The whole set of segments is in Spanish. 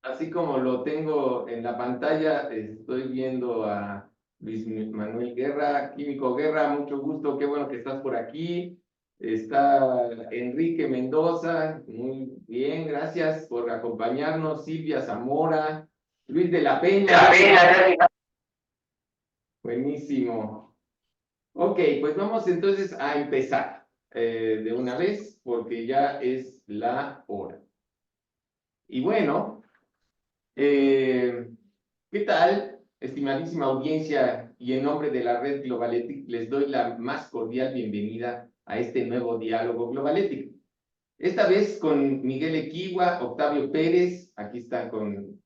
así como lo tengo en la pantalla, estoy viendo a Luis Manuel Guerra, Químico Guerra, mucho gusto, qué bueno que estás por aquí. Está Enrique Mendoza, muy bien, gracias por acompañarnos. Silvia Zamora, Luis de la Peña. Buenísimo. Ok, pues vamos entonces a empezar de una vez, porque ya es la hora. Y bueno, ¿qué tal, estimadísima audiencia? Y en nombre de la red Globaletic, les doy la más cordial bienvenida a este nuevo diálogo Globaletic. Esta vez con Miguel Equigua, Octavio Pérez, aquí están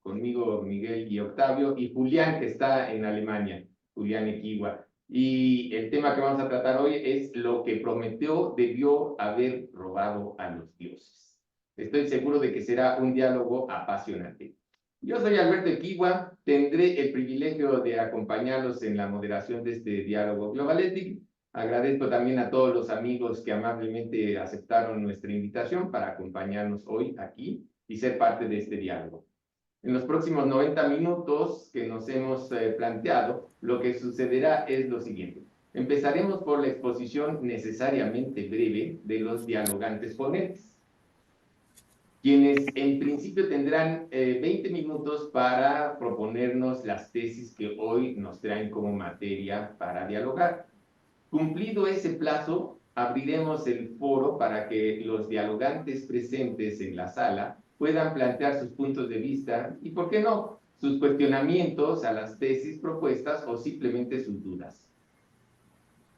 conmigo Miguel y Octavio, y Julián, que está en Alemania, Julián Equigua. Y el tema que vamos a tratar hoy es lo que Prometeo debió haber robado a los dioses. Estoy seguro de que será un diálogo apasionante. Yo soy Alberto Equigua, tendré el privilegio de acompañarlos en la moderación de este diálogo Globaletic. Agradezco también a todos los amigos que amablemente aceptaron nuestra invitación para acompañarnos hoy aquí y ser parte de este diálogo. En los próximos 90 minutos que nos hemos planteado, lo que sucederá es lo siguiente. Empezaremos por la exposición necesariamente breve de los dialogantes ponentes, quienes en principio tendrán 20 minutos para proponernos las tesis que hoy nos traen como materia para dialogar. Cumplido ese plazo, abriremos el foro para que los dialogantes presentes en la sala puedan plantear sus puntos de vista y, ¿por qué no?, sus cuestionamientos a las tesis propuestas o simplemente sus dudas.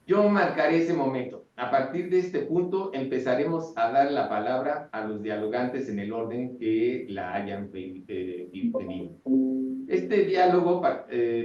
Yo marcaré ese momento. A partir de este punto empezaremos a dar la palabra a los dialogantes en el orden que la hayan pedido. Este diálogo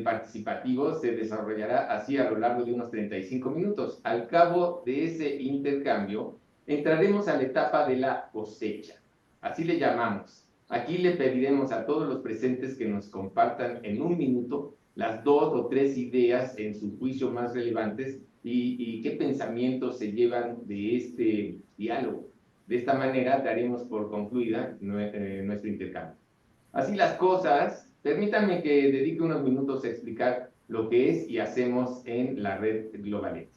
participativo se desarrollará así a lo largo de unos 35 minutos. Al cabo de ese intercambio, entraremos a la etapa de la cosecha. Así le llamamos. Aquí le pediremos a todos los presentes que nos compartan en un minuto las 2 o 3 ideas en su juicio más relevantes y qué pensamientos se llevan de este diálogo. De esta manera daremos por concluida nuestro intercambio. Así las cosas, permítanme que dedique unos minutos a explicar lo que es y hacemos en la red Globaletic.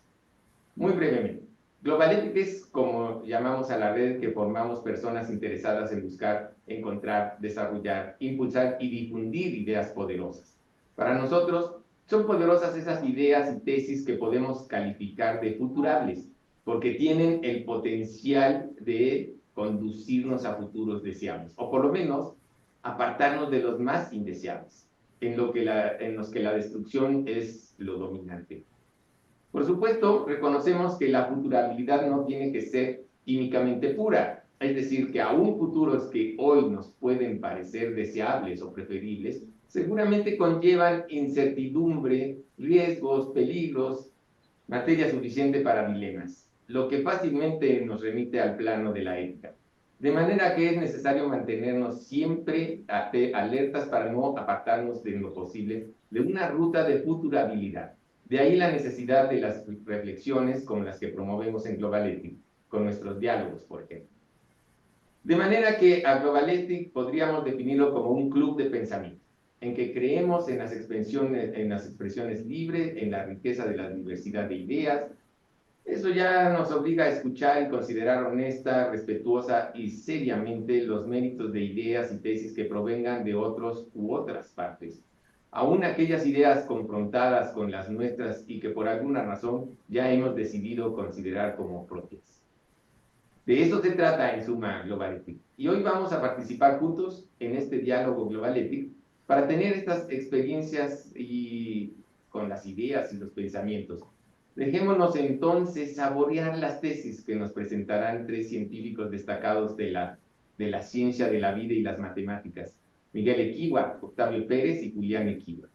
Muy brevemente, Globaletic es como llamamos a la red que formamos personas interesadas en buscar, encontrar, desarrollar, impulsar y difundir ideas poderosas. Para nosotros, son poderosas esas ideas y tesis que podemos calificar de futurables, porque tienen el potencial de conducirnos a futuros deseables, o por lo menos apartarnos de los más indeseables, en los que la destrucción es lo dominante. Por supuesto, reconocemos que la futurabilidad no tiene que ser químicamente pura, es decir, que aún futuros que hoy nos pueden parecer deseables o preferibles, seguramente conllevan incertidumbre, riesgos, peligros, materia suficiente para dilemas, lo que fácilmente nos remite al plano de la ética. De manera que es necesario mantenernos siempre alertas para no apartarnos de lo posible de una ruta de futurabilidad. De ahí la necesidad de las reflexiones como las que promovemos en Globaletic, con nuestros diálogos, por ejemplo. De manera que a Globaletic podríamos definirlo como un club de pensamiento, en que creemos en las expresiones libres, en la riqueza de la diversidad de ideas. Eso ya nos obliga a escuchar y considerar honesta, respetuosa y seriamente los méritos de ideas y tesis que provengan de otros u otras partes, aún aquellas ideas confrontadas con las nuestras y que por alguna razón ya hemos decidido considerar como propias. De eso se trata en suma Globaletic. Y hoy vamos a participar juntos en este diálogo Globaletic para tener estas experiencias con las ideas y los pensamientos. Dejémonos entonces saborear las tesis que nos presentarán 3 científicos destacados de la ciencia de la vida y las matemáticas, Miguel Equigua, Octavio Pérez y Julián Equigua.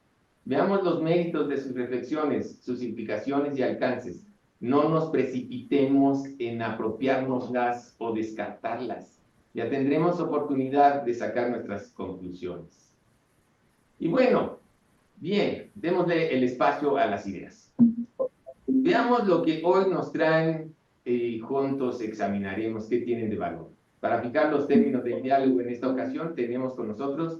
Veamos los méritos de sus reflexiones, sus implicaciones y alcances. No nos precipitemos en apropiárnoslas o descartarlas. Ya tendremos oportunidad de sacar nuestras conclusiones. Y bueno, bien, démosle el espacio a las ideas. Veamos lo que hoy nos traen y juntos examinaremos qué tienen de valor. Para fijar los términos del diálogo en esta ocasión, tenemos con nosotros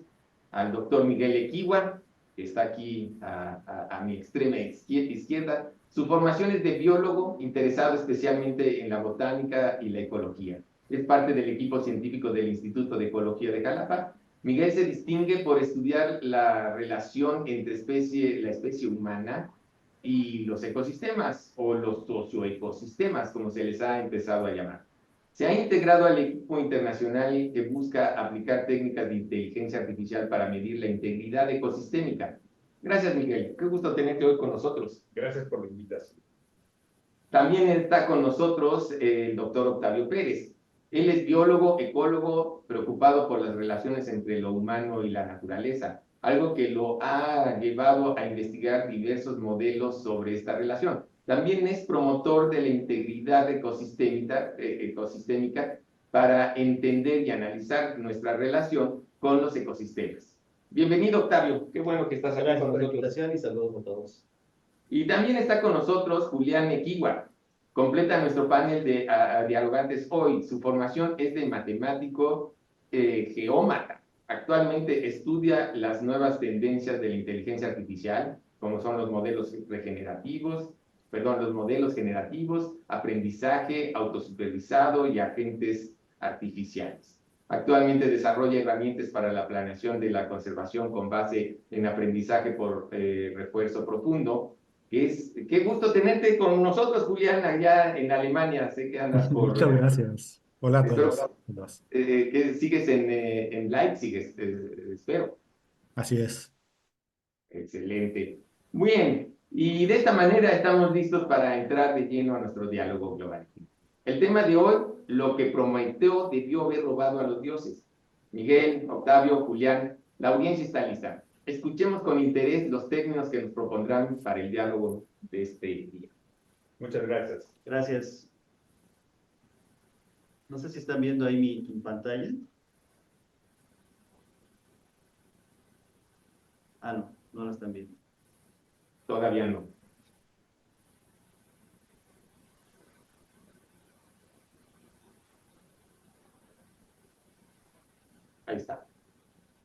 al doctor Miguel Equihua, que está aquí a mi extrema izquierda. Su formación es de biólogo, interesado especialmente en la botánica y la ecología. Es parte del equipo científico del Instituto de Ecología de Jalapa. Miguel se distingue por estudiar la relación entre la especie humana y los ecosistemas, o los socioecosistemas, como se les ha empezado a llamar. Se ha integrado al equipo internacional que busca aplicar técnicas de inteligencia artificial para medir la integridad ecosistémica. Gracias, Miguel. Qué gusto tenerte hoy con nosotros. Gracias por la invitación. También está con nosotros el doctor Octavio Pérez. Él es biólogo, ecólogo, preocupado por las relaciones entre lo humano y la naturaleza, algo que lo ha llevado a investigar diversos modelos sobre esta relación. También es promotor de la integridad ecosistémica para entender y analizar nuestra relación con los ecosistemas. Bienvenido, Octavio. Qué bueno que estás aquí con nosotros. Gracias por la invitación y saludos a todos. Y también está con nosotros Julián Equihua. Completa nuestro panel de dialogantes hoy. Su formación es de matemático geómata. Actualmente estudia las nuevas tendencias de la inteligencia artificial, como son los modelos generativos, aprendizaje autosupervisado y agentes artificiales. Actualmente desarrolla herramientas para la planeación de la conservación con base en aprendizaje por refuerzo profundo. Qué gusto tenerte con nosotros, Julián, allá en Alemania. Sé que andas por... Muchas gracias. Hola a Espero todos. que sigues en Leipzig, espero. Así es. Excelente. Muy bien, y de esta manera estamos listos para entrar de lleno a nuestro diálogo global. El tema de hoy, lo que Prometeo debió haber robado a los dioses. Miguel, Octavio, Julián, la audiencia está lista. Escuchemos con interés los términos que nos propondrán para el diálogo de este día. Muchas gracias. Gracias. No sé si están viendo ahí mi pantalla. Ah, no, no la están viendo. Todavía no. Ahí está.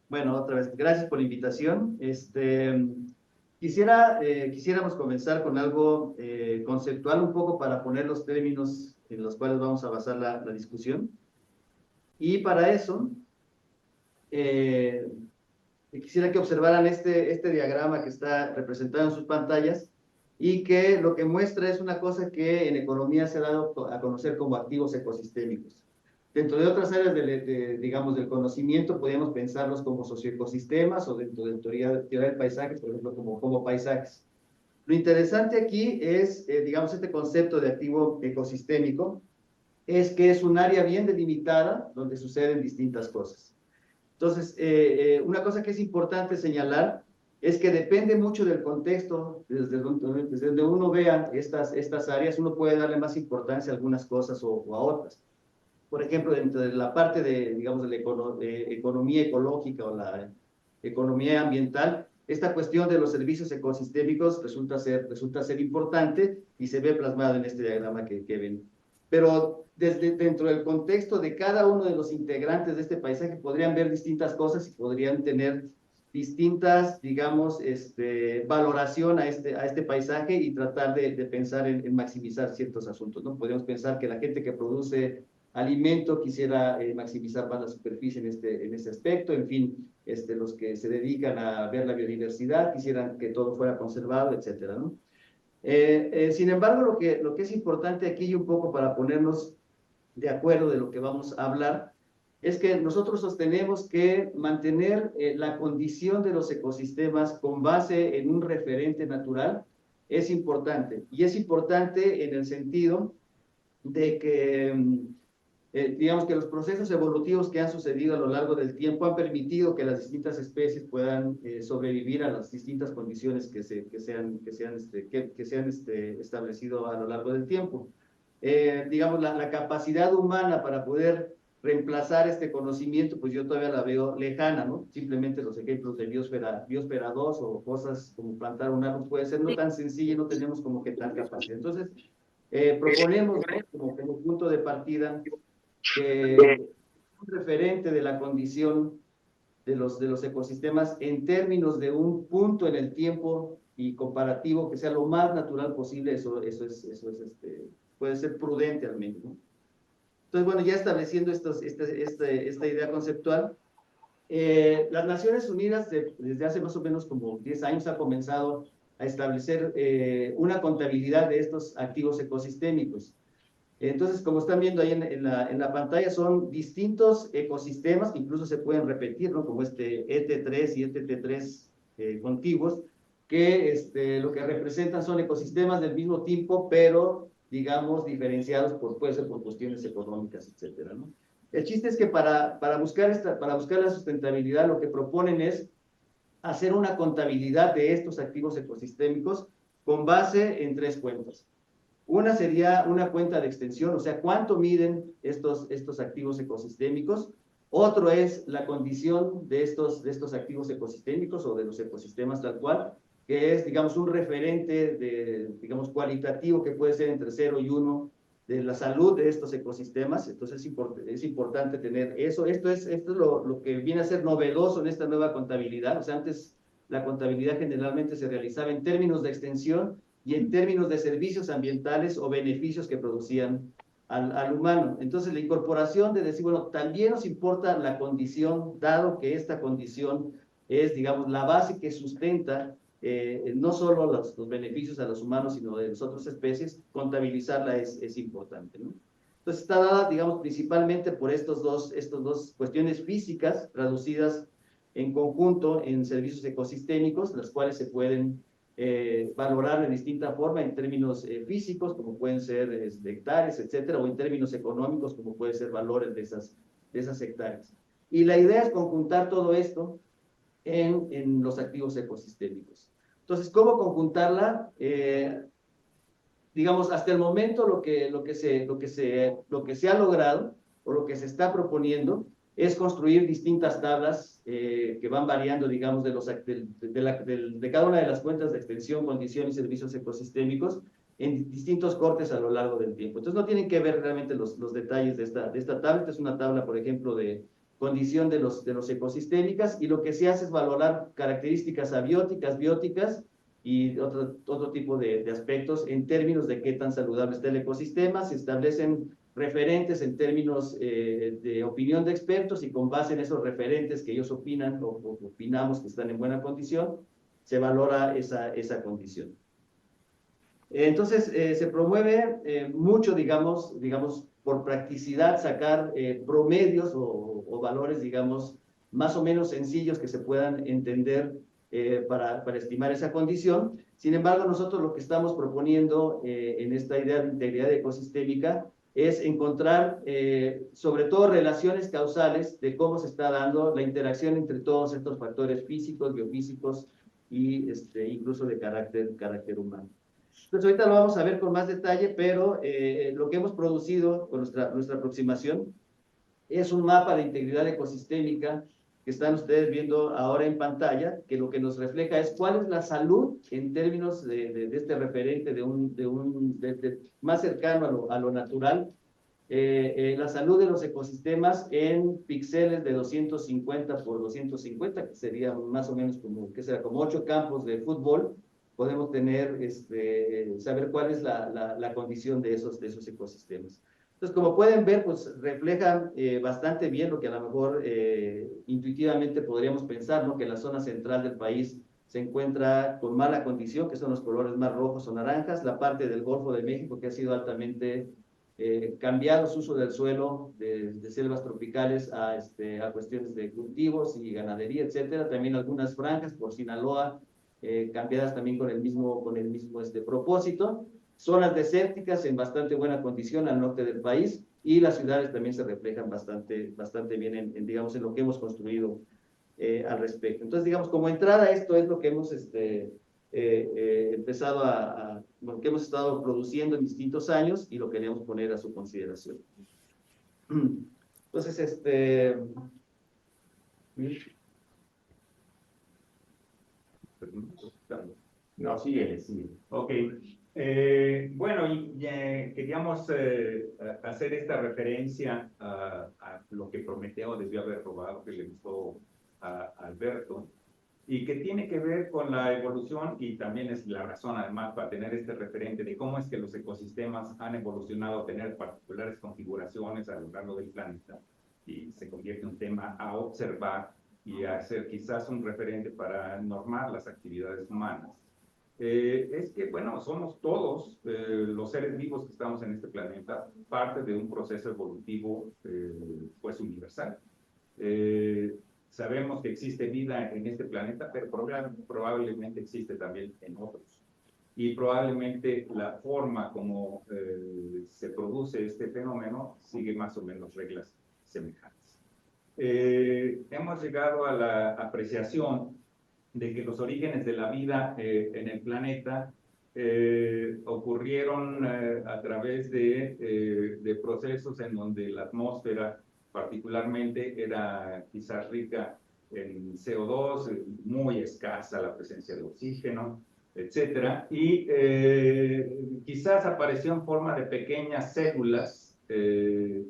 Bueno, otra vez, gracias por la invitación. Quisiéramos comenzar con algo conceptual un poco para poner los términos en los cuales vamos a basar la discusión. Y para eso, quisiera que observaran este diagrama que está representado en sus pantallas y que lo que muestra es una cosa que en economía se ha dado a conocer como activos ecosistémicos. Dentro de otras áreas digamos, del conocimiento, podríamos pensarlos como socioecosistemas o dentro de teoría del paisaje, por ejemplo, como paisajes. Lo interesante aquí es, digamos, este concepto de activo ecosistémico, es que es un área bien delimitada donde suceden distintas cosas. Entonces, una cosa que es importante señalar es que depende mucho del contexto, desde donde uno vea estas áreas, uno puede darle más importancia a algunas cosas o a otras. Por ejemplo, dentro de la parte digamos, de la economía ecológica o la economía ambiental, esta cuestión de los servicios ecosistémicos resulta ser importante y se ve plasmado en este diagrama que ven. Pero dentro del contexto de cada uno de los integrantes de este paisaje podrían ver distintas cosas y podrían tener distintas, digamos, valoración a este paisaje y tratar de pensar en maximizar ciertos asuntos, ¿no? Podríamos pensar que la gente que produce alimento quisiera maximizar más la superficie en este aspecto, en fin, los que se dedican a ver la biodiversidad quisieran que todo fuera conservado, etcétera, ¿no? Sin embargo, lo que es importante aquí y un poco para ponernos de acuerdo de lo que vamos a hablar, es que nosotros sostenemos que mantener la condición de los ecosistemas con base en un referente natural es importante. Y es importante en el sentido de que, digamos que los procesos evolutivos que han sucedido a lo largo del tiempo han permitido que las distintas especies puedan sobrevivir a las distintas condiciones que se han establecido a lo largo del tiempo. Digamos, la capacidad humana para poder reemplazar este conocimiento, pues yo todavía la veo lejana, ¿no? Simplemente los ejemplos de biosfera 2 o cosas como plantar un árbol puede ser no tan sencillo y no tenemos como que tan capacidad. Entonces, proponemos, ¿no? como punto de partida que un referente de la condición de los ecosistemas en términos de un punto en el tiempo y comparativo que sea lo más natural posible, puede ser prudente al menos, ¿no? Entonces, bueno, ya estableciendo esta idea conceptual, las Naciones Unidas desde hace más o menos como 10 años ha comenzado a establecer una contabilidad de estos activos ecosistémicos. Entonces, como están viendo ahí en la pantalla, son distintos ecosistemas que incluso se pueden repetir, ¿no? Como este ET3 y ETT3 contiguos, que lo que representan son ecosistemas del mismo tipo, pero, digamos, diferenciados puede ser por cuestiones económicas, etcétera, ¿no? El chiste es que para buscar la sustentabilidad, lo que proponen es hacer una contabilidad de estos activos ecosistémicos con base en 3 cuentas. Una sería una cuenta de extensión, o sea, cuánto miden estos activos ecosistémicos. Otro es la condición de estos activos ecosistémicos o de los ecosistemas tal cual, que es, digamos, un referente digamos, cualitativo que puede ser entre 0 y 1 de la salud de estos ecosistemas. Entonces es importante tener eso. Esto es lo que viene a ser novedoso en esta nueva contabilidad. O sea, antes la contabilidad generalmente se realizaba en términos de extensión y en términos de servicios ambientales o beneficios que producían al humano. Entonces, la incorporación de decir, bueno, también nos importa la condición, dado que esta condición es, digamos, la base que sustenta no solo los beneficios a los humanos, sino de las otras especies, contabilizarla es importante, ¿no? Entonces, está dada, digamos, principalmente por estas dos cuestiones físicas traducidas en conjunto en servicios ecosistémicos, las cuales se pueden valorar de distinta forma en términos físicos, como pueden ser hectáreas, etcétera, o en términos económicos, como pueden ser valores de esas hectáreas. Y la idea es conjuntar todo esto en los activos ecosistémicos. Entonces, ¿cómo conjuntarla? Digamos, hasta el momento lo que se ha logrado o lo que se está proponiendo es construir distintas tablas que van variando, digamos, de cada una de las cuentas de extensión, condición y servicios ecosistémicos en distintos cortes a lo largo del tiempo. Entonces no tienen que ver realmente los detalles de esta tabla. Esta es una tabla, por ejemplo, de condición de los ecosistémicas, y lo que se hace es valorar características abióticas, bióticas y otro tipo de aspectos en términos de qué tan saludable está el ecosistema. Se establecen referentes en términos de opinión de expertos, y con base en esos referentes que ellos opinan o opinamos que están en buena condición, se valora esa condición. Entonces, se promueve mucho, digamos, por practicidad, sacar promedios o valores, digamos, más o menos sencillos que se puedan entender para estimar esa condición. Sin embargo, nosotros lo que estamos proponiendo en esta idea de integridad ecosistémica es encontrar, sobre todo, relaciones causales de cómo se está dando la interacción entre todos estos factores físicos, biofísicos y incluso de carácter humano. Entonces, ahorita lo vamos a ver con más detalle, pero lo que hemos producido con nuestra aproximación es un mapa de integridad ecosistémica que están ustedes viendo ahora en pantalla, que lo que nos refleja es cuál es la salud en términos de este referente más cercano a lo natural, la salud de los ecosistemas en píxeles de 250 por 250, que sería más o menos como 8 campos de fútbol. Podemos saber cuál es la condición de esos ecosistemas. Entonces, como pueden ver, pues reflejan bastante bien lo que a lo mejor intuitivamente podríamos pensar, ¿no? Que la zona central del país se encuentra con mala condición, que son los colores más rojos o naranjas, la parte del Golfo de México, que ha sido altamente cambiado su uso del suelo de selvas tropicales a cuestiones de cultivos y ganadería, etcétera. También algunas franjas por Sinaloa, cambiadas también con el mismo propósito. Zonas desérticas en bastante buena condición al norte del país, y las ciudades también se reflejan bastante bien digamos, en lo que hemos construido al respecto. Entonces, digamos, como entrada, esto es lo que hemos empezado bueno, que hemos estado produciendo en distintos años, y lo queremos poner a su consideración. Entonces, No, síguele. Ok. Bueno, queríamos hacer esta referencia a lo que Prometeo debió haber robado, que le gustó a Alberto, y que tiene que ver con la evolución, y también es la razón además para tener este referente de cómo es que los ecosistemas han evolucionado a tener particulares configuraciones a lo largo del planeta, y se convierte en un tema a observar y a ser quizás un referente para normar las actividades humanas. Es que, bueno, somos todos los seres vivos que estamos en este planeta parte de un proceso evolutivo pues universal. Sabemos que existe vida en este planeta, pero probablemente existe también en otros. Y probablemente la forma como se produce este fenómeno sigue más o menos reglas semejantes. Hemos llegado a la apreciación de que los orígenes de la vida en el planeta ocurrieron a través de procesos en donde la atmósfera particularmente era quizás rica en CO2, muy escasa la presencia de oxígeno, etcétera, y quizás apareció en forma de pequeñas células que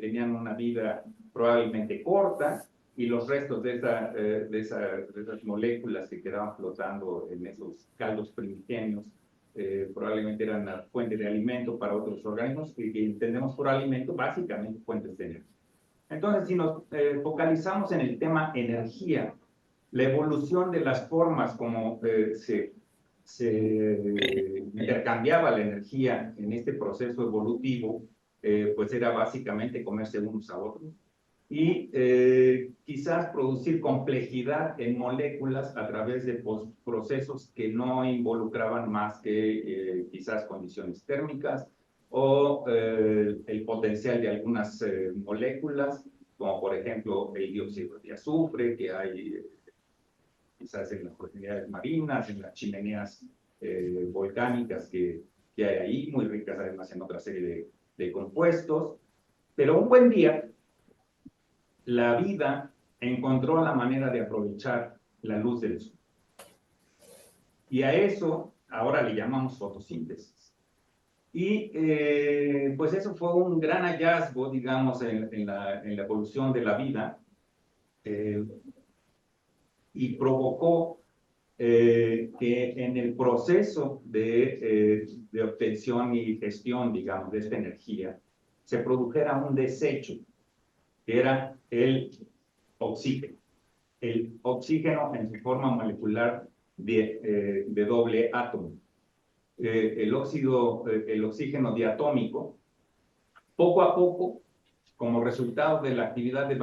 tenían una vida probablemente corta, y los restos de esas moléculas que quedaban flotando en esos caldos primigenios probablemente eran la fuente de alimento para otros organismos que entendemos por alimento básicamente fuentes de energía. Entonces, si nos focalizamos en el tema energía, la evolución de las formas como se intercambiaba la energía en este proceso evolutivo, pues era básicamente comerse unos a otros y quizás producir complejidad en moléculas a través de procesos que no involucraban más que quizás condiciones térmicas o el potencial de algunas moléculas, como por ejemplo el dióxido de azufre que hay quizás en las profundidades marinas, en las chimeneas volcánicas que hay ahí, muy ricas además en otra serie de compuestos. Pero un buen día, la vida encontró la manera de aprovechar la luz del sol. Y a eso ahora le llamamos fotosíntesis. Y pues eso fue un gran hallazgo, digamos, en la evolución de la vida y provocó que en el proceso de obtención y gestión, digamos, de esta energía, se produjera un desecho, que era el oxígeno. El oxígeno en su forma molecular de doble átomo. El oxígeno diatómico, poco a poco, como resultado de la actividad de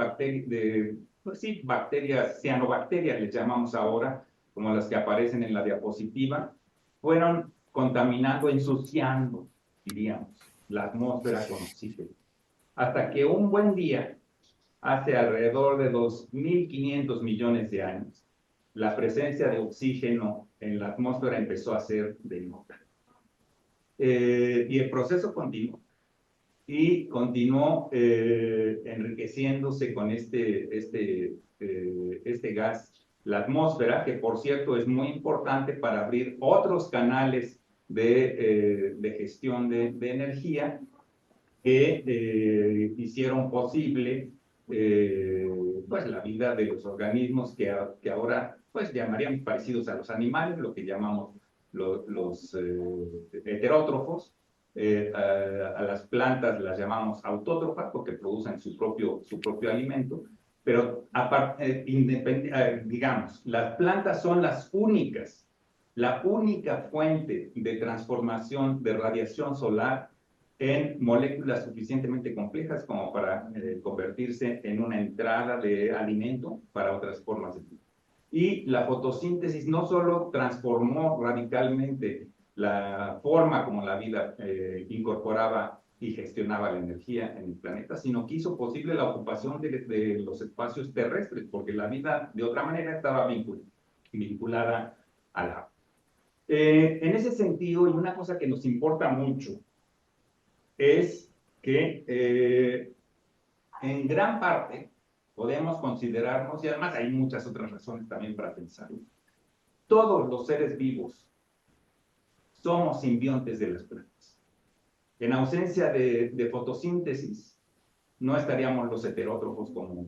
bacterias, cianobacterias les llamamos ahora, como las que aparecen en la diapositiva, fueron contaminando, ensuciando, diríamos, la atmósfera con oxígeno. Hasta que un buen día, hace alrededor de 2.500 millones de años, la presencia de oxígeno en la atmósfera empezó a ser de nota. Y el proceso continuó. Y continuó enriqueciéndose con este gas, la atmósfera, que por cierto es muy importante para abrir otros canales de gestión de energía que hicieron posible pues la vida de los organismos que ahora pues llamaríamos parecidos a los animales, lo que llamamos los heterótrofos. A las plantas las llamamos autótrofas porque producen su propio alimento, pero digamos, las plantas son la única fuente de transformación de radiación solar en moléculas suficientemente complejas como para convertirse en una entrada de alimento para otras formas de vida. Y la fotosíntesis no solo transformó radicalmente la forma como la vida incorporaba y gestionaba la energía en el planeta, sino que hizo posible la ocupación de los espacios terrestres, porque la vida de otra manera estaba vinculada al agua. En ese sentido, y una cosa que nos importa mucho, es que en gran parte podemos considerarnos, y además hay muchas otras razones también para pensarlo, todos los seres vivos somos simbiontes de las plantas. En ausencia de fotosíntesis, no estaríamos los heterótrofos como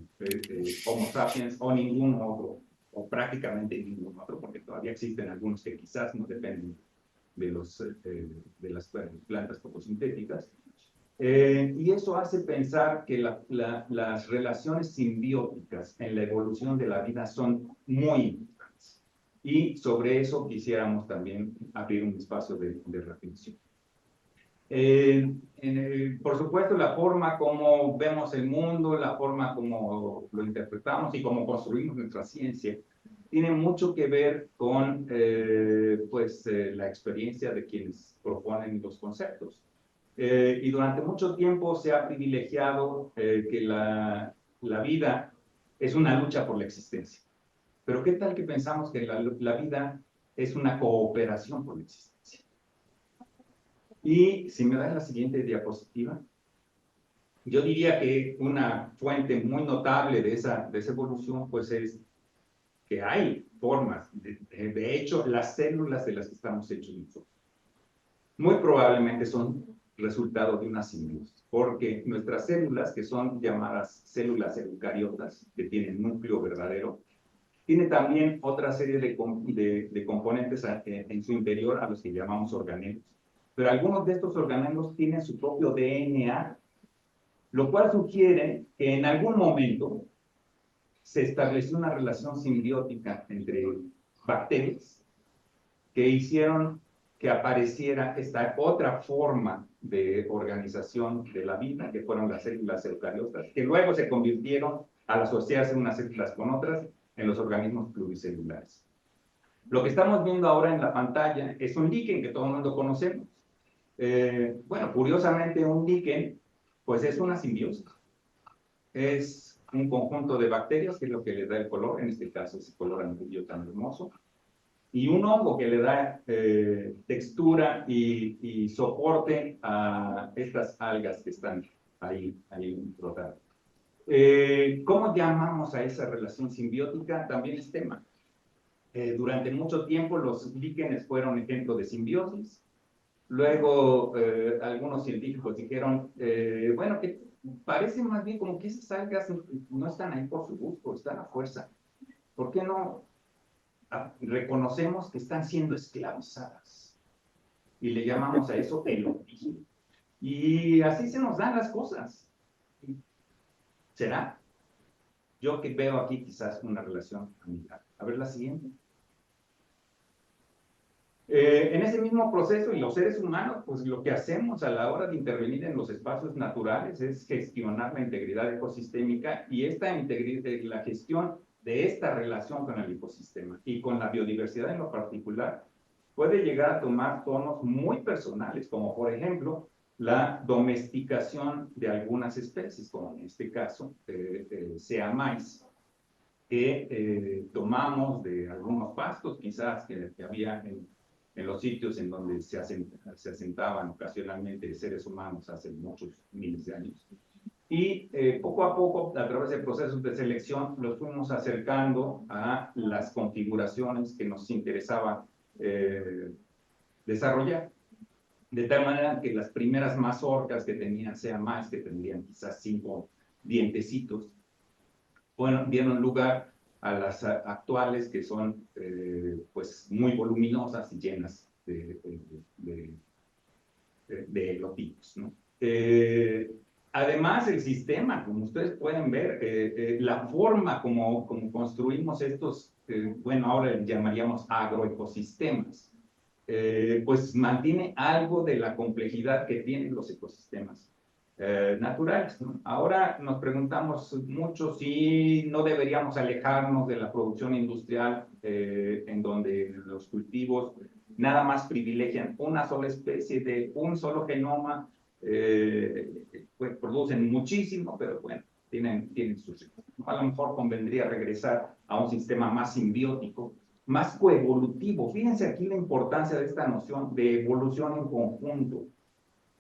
Homo sapiens o ningún otro, o prácticamente ningún otro, porque todavía existen algunos que quizás no dependen de las plantas fotosintéticas. Y eso hace pensar que las relaciones simbióticas en la evolución de la vida son muy importantes. Y sobre eso quisiéramos también abrir un espacio de reflexión. Por supuesto, la forma como vemos el mundo, la forma como lo interpretamos y cómo construimos nuestra ciencia, tiene mucho que ver con la experiencia de quienes proponen los conceptos. Y durante mucho tiempo se ha privilegiado que la vida es una lucha por la existencia. Pero ¿qué tal que pensamos que la vida es una cooperación por la existencia? Y si me das la siguiente diapositiva, yo diría que una fuente muy notable de esa evolución pues es que hay formas, de hecho, las células de las que estamos hechos nosotros, muy probablemente son resultado de una simbiosis, porque nuestras células, que son llamadas células eucariotas, que tienen núcleo verdadero, tiene también otra serie de componentes en su interior a los que llamamos organelos. Pero algunos de estos organelos tienen su propio DNA, lo cual sugiere que en algún momento se estableció una relación simbiótica entre bacterias que hicieron que apareciera esta otra forma de organización de la vida, que fueron las células eucariotas, que luego se convirtieron, al asociarse unas células con otras, en los organismos pluricelulares. Lo que estamos viendo ahora en la pantalla es un líquen que todo el mundo conocemos. Bueno, curiosamente un líquen, pues es una simbiosis. Es un conjunto de bacterias, que es lo que le da el color, en este caso ese color amarillo tan hermoso, y un hongo que le da textura y soporte a estas algas que están ahí rodadas. ¿Cómo llamamos a esa relación simbiótica? También es tema. Durante mucho tiempo los líquenes fueron ejemplo de simbiosis. Luego algunos científicos dijeron, bueno, que parece más bien como que esas algas no están ahí por su gusto, están a fuerza. ¿Por qué no reconocemos que están siendo esclavizadas? Y le llamamos a eso el origen. Y así se nos dan las cosas. ¿Será? Yo que veo aquí quizás una relación amigable. A ver la siguiente. En ese mismo proceso, y los seres humanos, pues lo que hacemos a la hora de intervenir en los espacios naturales es gestionar la integridad ecosistémica, y esta la gestión de esta relación con el ecosistema y con la biodiversidad en lo particular puede llegar a tomar tonos muy personales, como por ejemplo la domesticación de algunas especies, como en este caso sea maíz, que tomamos de algunos pastos quizás que había en los sitios en donde se asentaban ocasionalmente seres humanos hace muchos miles de años. Y poco a poco, a través de procesos de selección, los fuimos acercando a las configuraciones que nos interesaba desarrollar. De tal manera que las primeras mazorcas que tenían, sea más, que tendrían quizás 5 dientecitos, bueno, dieron lugar a las actuales, que son pues muy voluminosas y llenas de elotipos, ¿no? Además, el sistema, como ustedes pueden ver, la forma como construimos estos, bueno, ahora llamaríamos agroecosistemas, pues mantiene algo de la complejidad que tienen los ecosistemas naturales, ¿no? Ahora nos preguntamos mucho si no deberíamos alejarnos de la producción industrial, en donde los cultivos nada más privilegian una sola especie de un solo genoma, pues producen muchísimo, pero bueno, tienen sus riesgos. A lo mejor convendría regresar a un sistema más simbiótico, más coevolutivo. Fíjense aquí la importancia de esta noción de evolución en conjunto,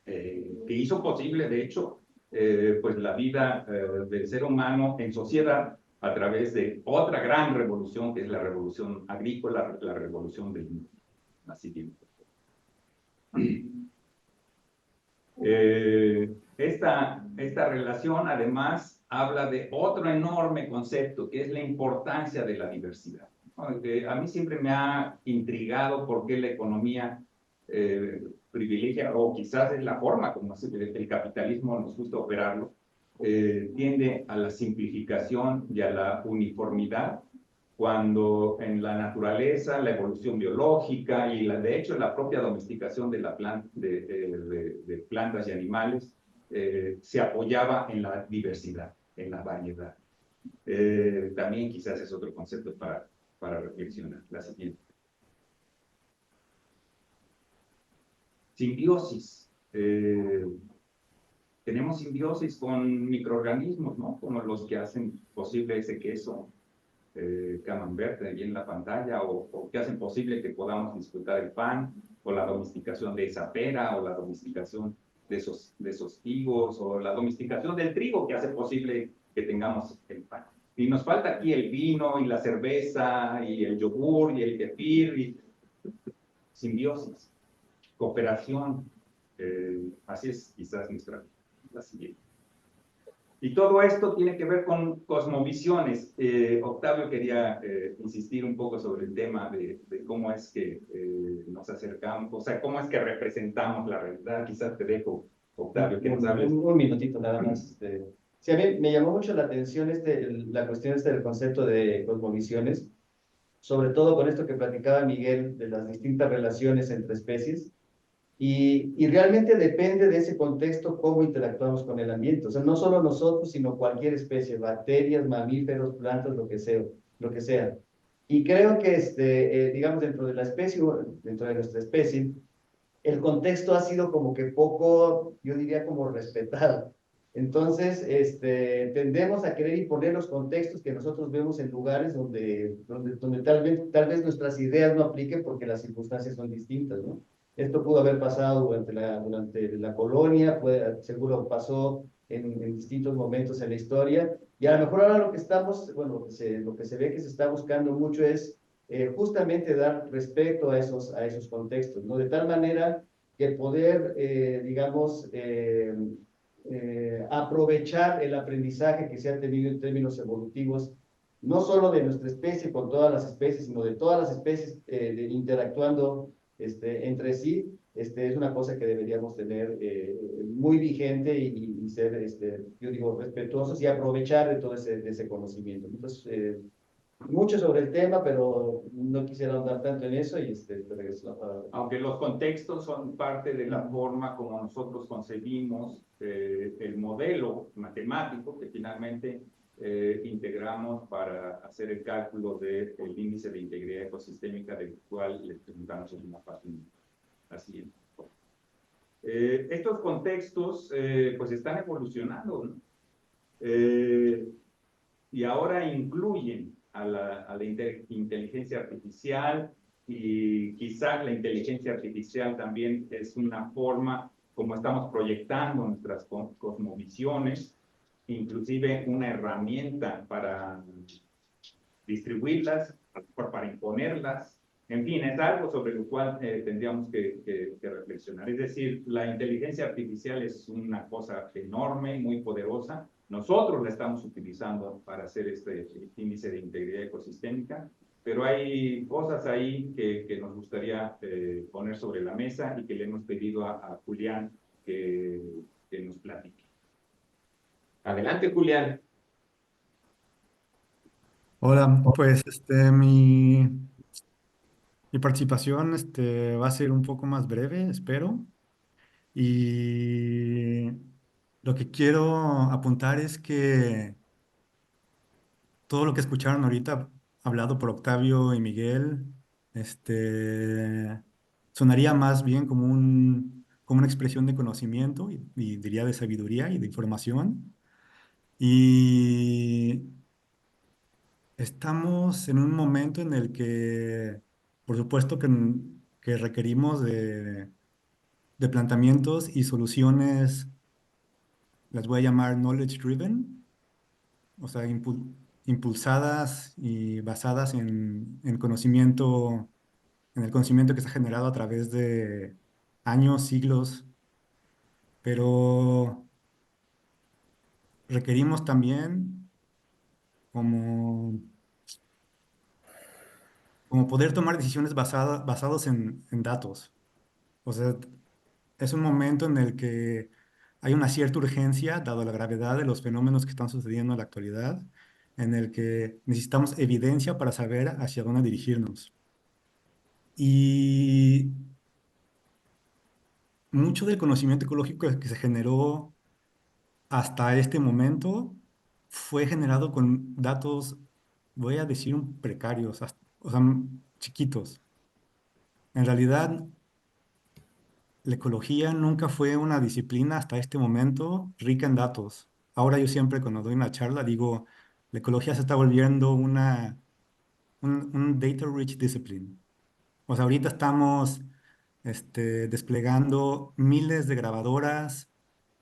que hizo posible, de hecho, pues la vida del ser humano en sociedad a través de otra gran revolución, que es la revolución agrícola, la revolución del mundo. Así que Esta relación además habla de otro enorme concepto, que es la importancia de la diversidad. A mí siempre me ha intrigado por qué la economía privilegia, o quizás es la forma como el capitalismo nos gusta operarlo, tiende a la simplificación y a la uniformidad, cuando en la naturaleza, la evolución biológica y de hecho la propia domesticación de plantas y animales se apoyaba en la diversidad, en la variedad. También quizás es otro concepto para reflexionar. La siguiente. Simbiosis. Tenemos simbiosis con microorganismos, ¿no? Como los que hacen posible ese queso camembert ahí en la pantalla, o que hacen posible que podamos disfrutar el pan, o la domesticación de esa pera, o la domesticación de esos higos, o la domesticación del trigo que hace posible que tengamos el pan. Y nos falta aquí el vino, y la cerveza, y el yogur, y el kefir, y simbiosis, cooperación. Así es quizás la siguiente. Y todo esto tiene que ver con cosmovisiones. Octavio quería insistir un poco sobre el tema de cómo es que nos acercamos, o sea, cómo es que representamos la realidad. Quizás te dejo, Octavio, que nos hables. Un minutito nada más. Sí, a mí me llamó mucho la atención la cuestión del concepto de cosmovisiones, sobre todo con esto que platicaba Miguel de las distintas relaciones entre especies. Y realmente depende de ese contexto cómo interactuamos con el ambiente. O sea, no solo nosotros, sino cualquier especie, bacterias, mamíferos, plantas, lo que sea, lo que sea. Y creo que, digamos, dentro de la especie, dentro de nuestra especie, el contexto ha sido como que poco, yo diría como respetado. Entonces, tendemos a querer imponer los contextos que nosotros vemos en lugares donde tal vez nuestras ideas no apliquen porque las circunstancias son distintas, ¿no? Esto pudo haber pasado durante la colonia, seguro pasó en distintos momentos en la historia, y a lo mejor ahora lo que estamos, bueno, lo que se ve que se está buscando mucho es justamente dar respeto a esos contextos, ¿no? De tal manera que poder, digamos, aprovechar el aprendizaje que se ha tenido en términos evolutivos, no solo de nuestra especie con todas las especies, sino de todas las especies interactuando entre sí, es una cosa que deberíamos tener muy vigente y ser, yo digo, respetuosos y aprovechar de todo ese conocimiento. Entonces, mucho sobre el tema, pero no quisiera ahondar tanto en eso y te regreso la palabra. Aunque los contextos son parte de la forma como nosotros concebimos el modelo matemático que finalmente integramos para hacer el cálculo del índice de integridad ecosistémica, del cual les presentamos en una página. Así es. Estos contextos pues están evolucionando, ¿no? Y ahora incluyen a la inteligencia artificial, y quizás la inteligencia artificial también es una forma como estamos proyectando nuestras cosmovisiones, inclusive una herramienta para distribuirlas, para imponerlas. En fin, es algo sobre lo cual tendríamos que reflexionar. Es decir, la inteligencia artificial es una cosa enorme, muy poderosa. Nosotros la estamos utilizando para hacer este índice de integridad ecosistémica, pero hay cosas ahí que nos gustaría poner sobre la mesa y que le hemos pedido a Julián que nos platique. Adelante, Julián. Hola, pues mi participación va a ser un poco más breve, espero. Y lo que quiero apuntar es que todo lo que escucharon ahorita, hablado por Octavio y Miguel, sonaría más bien como una expresión de conocimiento y diría de sabiduría y de información. Y estamos en un momento en el que, por supuesto, que requerimos de planteamientos y soluciones, las voy a llamar knowledge driven, o sea, impulsadas y basadas en el conocimiento que se ha generado a través años, siglos, pero requerimos también como, como poder tomar decisiones basados en datos. O sea, es un momento en el que hay una cierta urgencia, dado la gravedad de los fenómenos que están sucediendo en la actualidad, en el que necesitamos evidencia para saber hacia dónde dirigirnos. Y mucho del conocimiento ecológico que se generó hasta este momento fue generado con datos, voy a decir, precarios, o sea, chiquitos. En realidad, la ecología nunca fue una disciplina hasta este momento rica en datos. Ahora yo siempre cuando doy una charla digo, la ecología se está volviendo un data-rich discipline. O sea, ahorita estamos desplegando miles de grabadoras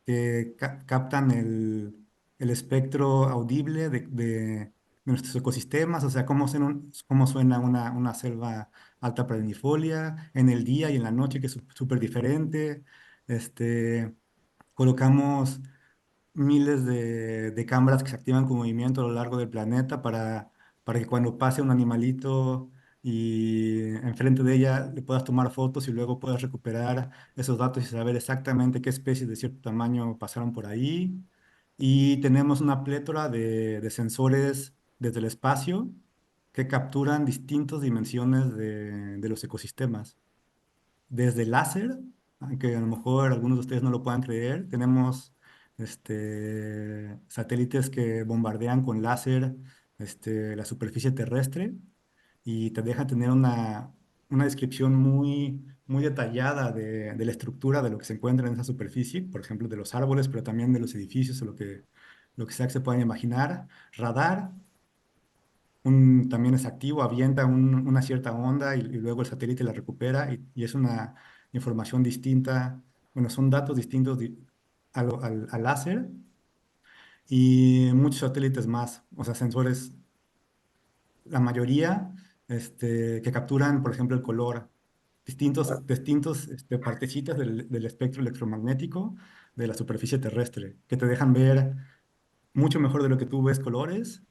que captan el espectro audible de nuestros ecosistemas, o sea, cómo suena una selva alta perennifolia en el día y en la noche, que es súper diferente. Este, colocamos miles de cámaras que se activan con movimiento a lo largo del planeta para que cuando pase un animalito y enfrente de ella le puedas tomar fotos y luego puedas recuperar esos datos y saber exactamente qué especies de cierto tamaño pasaron por ahí. Y tenemos una plétora de sensores desde el espacio que capturan distintas dimensiones de los ecosistemas desde láser, aunque a lo mejor algunos de ustedes no lo puedan creer, tenemos satélites que bombardean con láser la superficie terrestre y te dejan tener una descripción muy detallada de la estructura de lo que se encuentra en esa superficie, por ejemplo, de los árboles, pero también de los edificios o lo que sea que se puedan imaginar. Radar, también es activo, avienta una cierta onda y luego el satélite la recupera y es una información distinta, bueno, son datos distintos al láser y muchos satélites más, o sea, sensores, la mayoría que capturan, por ejemplo, el color, distintos partecitas del espectro electromagnético de la superficie terrestre, que te dejan ver mucho mejor de lo que tú ves colores,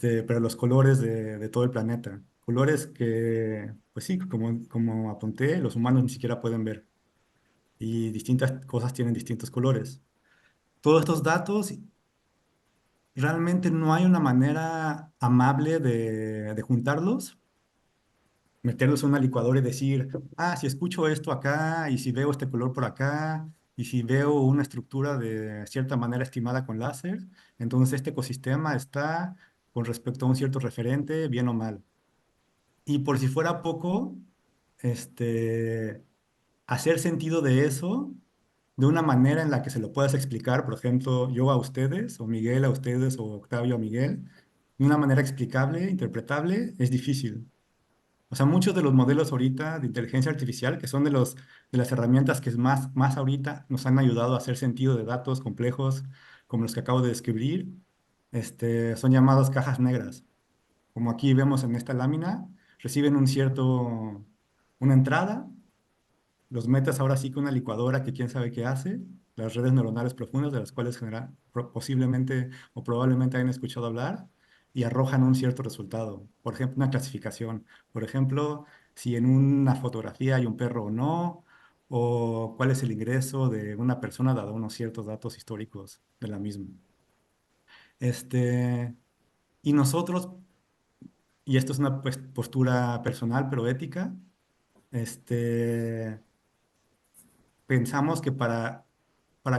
pero los colores de todo el planeta. Colores que, pues sí, como apunté, los humanos ni siquiera pueden ver. Y distintas cosas tienen distintos colores. Todos estos datos, realmente no hay una manera amable de juntarlos, meterlos en una licuadora y decir, ah, si escucho esto acá, y si veo este color por acá, y si veo una estructura de cierta manera estimada con láser, entonces este ecosistema está con respecto a un cierto referente, bien o mal. Y por si fuera poco, este, hacer sentido de eso de una manera en la que se lo puedas explicar, por ejemplo, yo a ustedes, o Miguel a ustedes, o Octavio a Miguel, de una manera explicable, interpretable, es difícil. O sea, muchos de los modelos ahorita de inteligencia artificial, que son de las herramientas que más ahorita nos han ayudado a hacer sentido de datos complejos, como los que acabo de describir, son llamados cajas negras. Como aquí vemos en esta lámina, reciben una entrada, los metes ahora sí con una licuadora que quién sabe qué hace, las redes neuronales profundas de las cuales posiblemente o probablemente hayan escuchado hablar y arrojan un cierto resultado. Por ejemplo, una clasificación. Por ejemplo, si en una fotografía hay un perro o no, o cuál es el ingreso de una persona dado unos ciertos datos históricos de la misma. Y nosotros, y esto es una postura personal pero ética, este, pensamos que para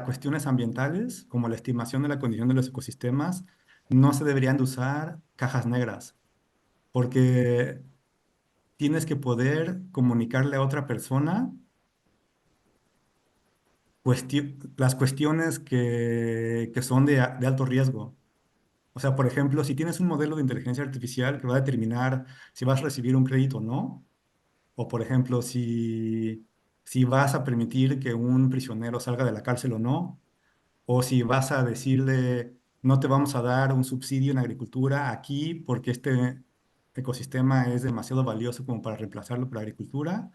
cuestiones ambientales, como la estimación de la condición de los ecosistemas, no se deberían de usar cajas negras, porque tienes que poder comunicarle a otra persona las cuestiones que son de alto riesgo. O sea, por ejemplo, si tienes un modelo de inteligencia artificial que va a determinar si vas a recibir un crédito o no, o por ejemplo, si vas a permitir que un prisionero salga de la cárcel o no, o si vas a decirle, no te vamos a dar un subsidio en agricultura aquí porque este ecosistema es demasiado valioso como para reemplazarlo por agricultura.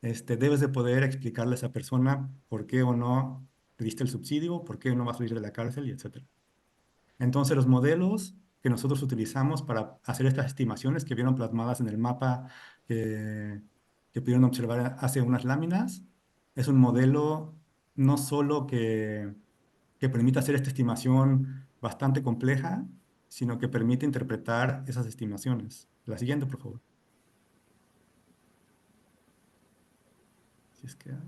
debes de poder explicarle a esa persona por qué o no le diste el subsidio, por qué no va a salir de la cárcel y etcétera. Entonces, los modelos que nosotros utilizamos para hacer estas estimaciones que vieron plasmadas en el mapa que, que pudieron observar hace unas láminas, es un modelo no solo que permite hacer esta estimación bastante compleja, sino que permite interpretar esas estimaciones. La siguiente, por favor. Si es que hay.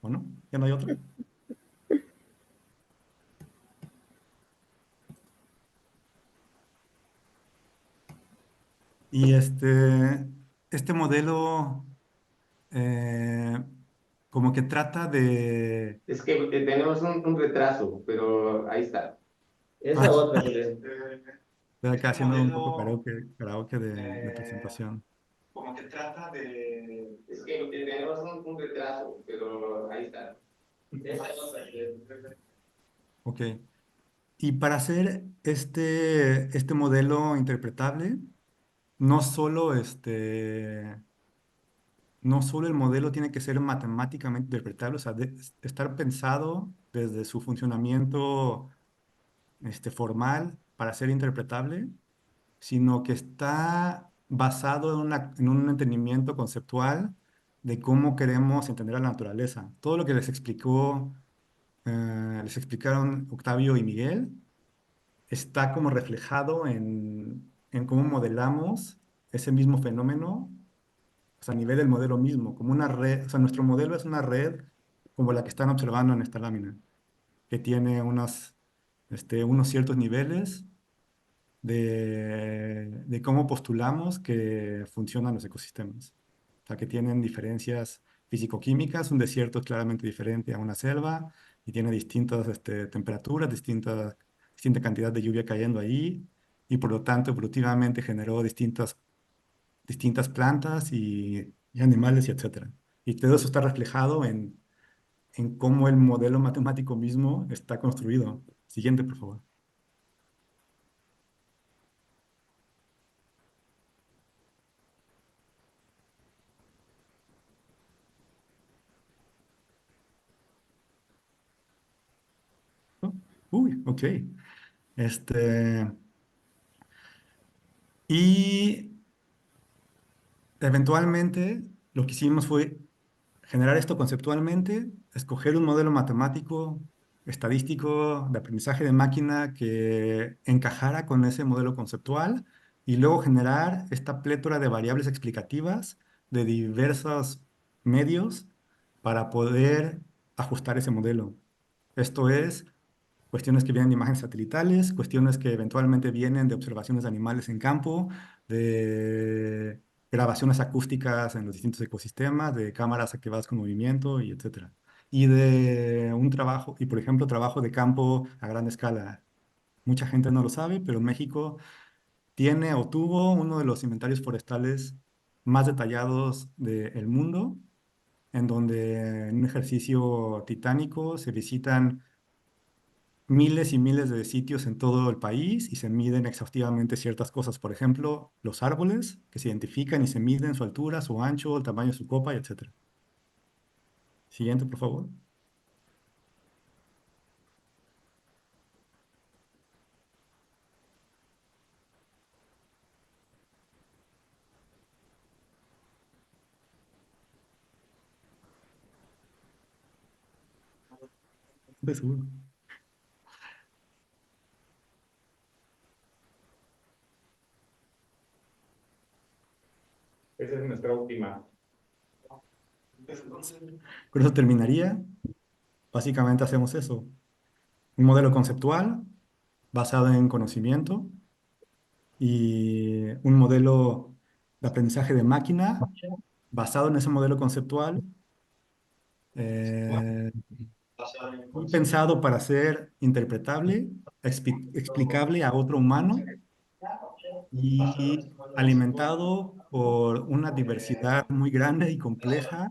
¿O no? ¿Ya no hay otra? Y este modelo eh, como que trata de... Es que tenemos un retraso, pero ahí está. Es la Ah, otra, Julián. estoy acá Este haciendo un poco modelo karaoke de eh, presentación. como que trata de... Es que tenemos un retraso, pero ahí está. Es la otra, Julián. Ok. Y para hacer este modelo interpretable, no solo, no solo el modelo tiene que ser matemáticamente interpretable, o sea, estar pensado desde su funcionamiento formal para ser interpretable, sino que está basado en un entendimiento conceptual de cómo queremos entender a la naturaleza. Todo lo que les explicaron Octavio y Miguel, está como reflejado en cómo modelamos ese mismo fenómeno, o sea, a nivel del modelo mismo, como una red, o sea, nuestro modelo es una red como la que están observando en esta lámina, que tiene unos ciertos niveles de cómo postulamos que funcionan los ecosistemas. O sea, que tienen diferencias físico-químicas, un desierto es claramente diferente a una selva y tiene distintas temperaturas, distinta cantidad de lluvia cayendo ahí y por lo tanto evolutivamente generó distintas plantas y animales y etcétera. Y todo eso está reflejado en cómo el modelo matemático mismo está construido. Siguiente, por favor. ¿No? Uy, ok. Este, y eventualmente lo que hicimos fue generar esto conceptualmente, escoger un modelo matemático, estadístico, de aprendizaje de máquina que encajara con ese modelo conceptual y luego generar esta plétora de variables explicativas de diversos medios para poder ajustar ese modelo. Esto es cuestiones que vienen de imágenes satelitales, cuestiones que eventualmente vienen de observaciones de animales en campo, de grabaciones acústicas en los distintos ecosistemas, de cámaras activadas con movimiento y etcétera. Y de un trabajo, y por ejemplo, trabajo de campo a gran escala. Mucha gente no lo sabe, pero México tiene o tuvo uno de los inventarios forestales más detallados del mundo, en donde en un ejercicio titánico se visitan miles y miles de sitios en todo el país y se miden exhaustivamente ciertas cosas. Por ejemplo, los árboles que se identifican y se miden su altura, su ancho, el tamaño de su copa, y etcétera. Siguiente, por favor. De seguro. Esa es nuestra última. Con eso terminaría. Básicamente hacemos eso. Un modelo conceptual basado en conocimiento y un modelo de aprendizaje de máquina basado en ese modelo conceptual eh, y pensado para ser interpretable, explicable a otro humano y alimentado por una diversidad muy grande y compleja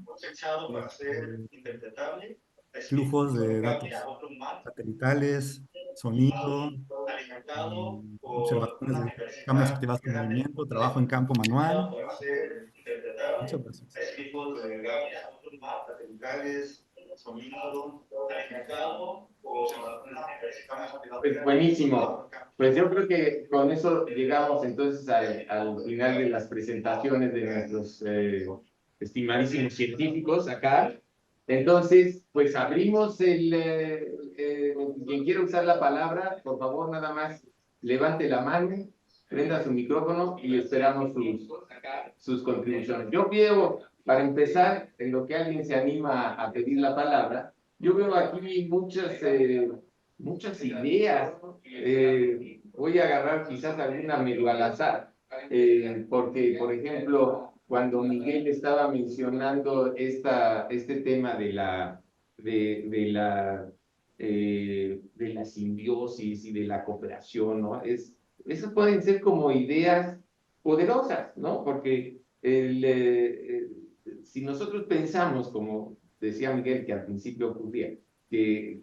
de flujos de datos satelitales, sonido, observaciones de cámaras activadas con movimiento, trabajo en campo manual Muchas gracias. tipos de mapas, centrales, sonido, mercado, o Pues buenísimo. Pues yo creo que con eso llegamos entonces al final de las presentaciones de nuestros estimadísimos científicos acá. Entonces, pues abrimos quien quiera usar la palabra, por favor, nada más levante la mano, prenda su micrófono y esperamos sus contribuciones. Yo veo, para empezar, en lo que alguien se anima a pedir la palabra, yo veo aquí muchas ideas. Voy a agarrar quizás alguna medio al azar, porque, por ejemplo, cuando Miguel estaba mencionando este tema de la simbiosis y de la cooperación, ¿no? Esas pueden ser como ideas poderosas, ¿no? Porque si nosotros pensamos, como decía Miguel, que al principio ocurría, que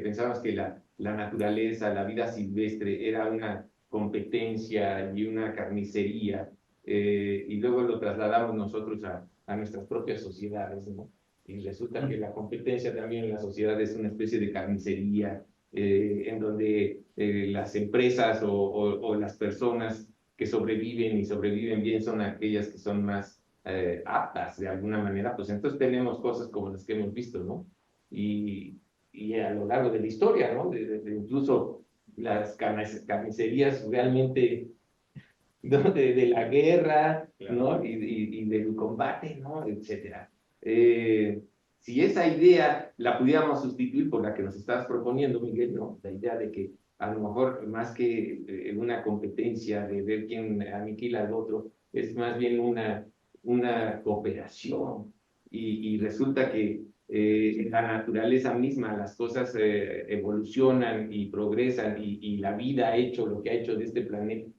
pensábamos que la naturaleza, la vida silvestre era una competencia y una carnicería, y luego lo trasladamos nosotros a nuestras propias sociedades, ¿no? Y resulta que la competencia también en la sociedad es una especie de carnicería, en donde las empresas o las personas que sobreviven y sobreviven bien son aquellas que son más aptas de alguna manera, pues entonces tenemos cosas como las que hemos visto, ¿no? Y a lo largo de la historia, ¿no? Incluso las carnicerías realmente, ¿no? De la guerra, ¿no? Y del combate, ¿no? Etcétera. Si esa idea la pudiéramos sustituir por la que nos estabas proponiendo, Miguel, ¿no? La idea de que a lo mejor más que una competencia de ver quién aniquila al otro, es más bien una cooperación. Y resulta que en la naturaleza misma las cosas evolucionan y progresan y la vida ha hecho lo que ha hecho de este planeta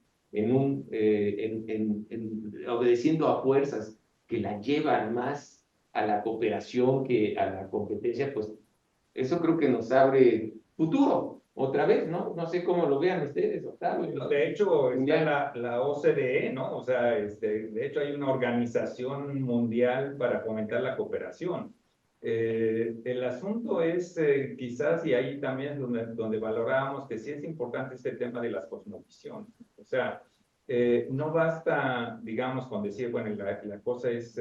obedeciendo a fuerzas que la llevan más a la cooperación que a la competencia, pues eso creo que nos abre futuro otra vez, ¿no? No sé cómo lo vean ustedes, Octavio, ¿no? De hecho, está Ya. la OCDE, ¿no? O sea, de hecho hay una organización mundial para fomentar la cooperación. El asunto es quizás, y ahí también es donde valorábamos que sí es importante este tema de las cosmovisiones. O sea, no basta, digamos, con decir, bueno, la cosa es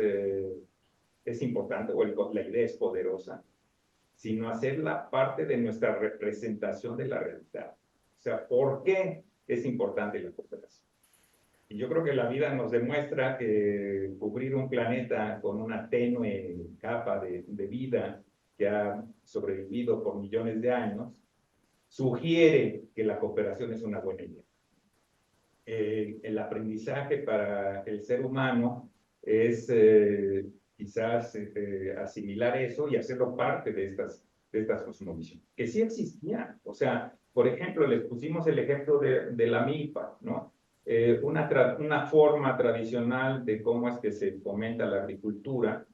importante o la idea es poderosa, sino hacerla parte de nuestra representación de la realidad. O sea, ¿por qué es importante la cooperación? Y yo creo que la vida nos demuestra que cubrir un planeta con una tenue capa de vida que ha sobrevivido por millones de años, sugiere que la cooperación es una buena idea. El aprendizaje para el ser humano es quizás asimilar eso y hacerlo parte de estas cosmovisiones, que sí existían. O sea, por ejemplo, les pusimos el ejemplo de la milpa, ¿no? Una forma tradicional de cómo es que se fomenta la agricultura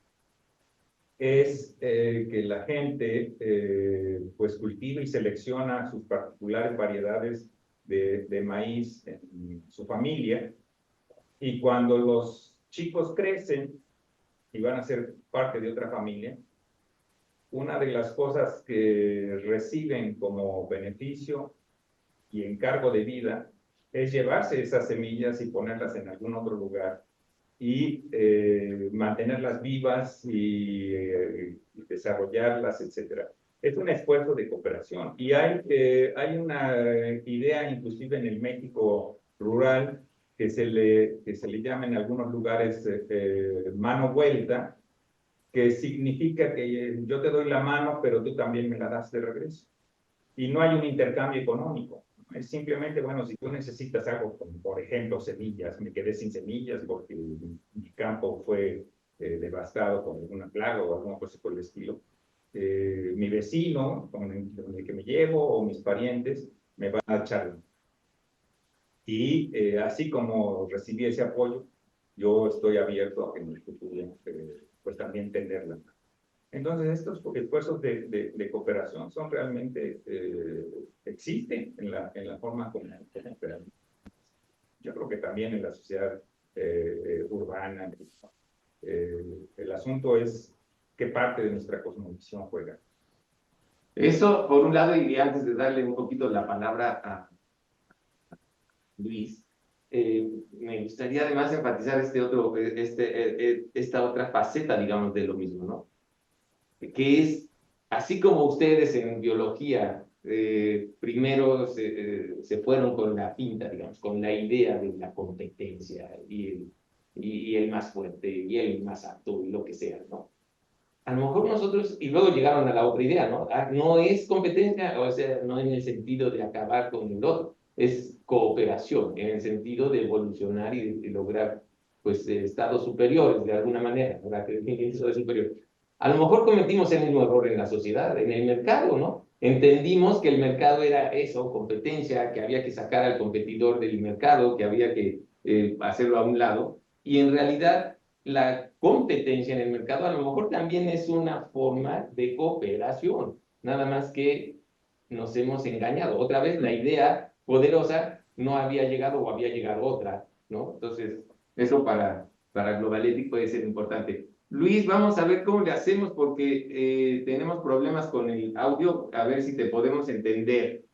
es que la gente pues cultiva y selecciona sus particulares variedades de maíz en su familia, y cuando los chicos crecen y van a ser parte de otra familia, una de las cosas que reciben como beneficio y encargo de vida es llevarse esas semillas y ponerlas en algún otro lugar y mantenerlas vivas y desarrollarlas, etcétera. Es un esfuerzo de cooperación y hay una idea inclusive en el México rural que se le llama en algunos lugares mano vuelta, que significa que yo te doy la mano, pero tú también me la das de regreso. Y no hay un intercambio económico. Es simplemente, bueno, si tú necesitas algo, como por ejemplo semillas, me quedé sin semillas porque mi campo fue devastado por alguna plaga o alguna cosa por el estilo. Mi vecino, con el que me llevo, o mis parientes, me van a echar. Y así como recibí ese apoyo, yo estoy abierto a que en el futuro pues también tenerla. Entonces, estos esfuerzos de cooperación son realmente, existen en la forma como operamos. Yo creo que también en la sociedad urbana El asunto es qué parte de nuestra cosmovisión juega. Eso, por un lado, y antes de darle un poquito la palabra a Luis, me gustaría además enfatizar esta otra faceta, digamos, de lo mismo, ¿no? Que es, así como ustedes en biología primero se fueron con la pinta, digamos, con la idea de la competencia y el más fuerte y el más apto y lo que sea, ¿no? A lo mejor nosotros, y luego llegaron a la otra idea, ¿no? Ah, no es competencia, o sea, no en el sentido de acabar con el otro, es cooperación, en el sentido de evolucionar y de lograr, pues, estados superiores, de alguna manera, ¿verdad? Que definen eso de superior. A lo mejor cometimos el mismo error en la sociedad, en el mercado, ¿no? Entendimos que el mercado era eso, competencia, que había que sacar al competidor del mercado, que había que hacerlo a un lado, y en realidad la competencia en el mercado a lo mejor también es una forma de cooperación, nada más que nos hemos engañado. Otra vez la idea poderosa no había llegado o había llegado otra, ¿no? Entonces, eso para Globaletic puede ser importante. Luis, vamos a ver cómo le hacemos porque tenemos problemas con el audio, a ver si te podemos entender.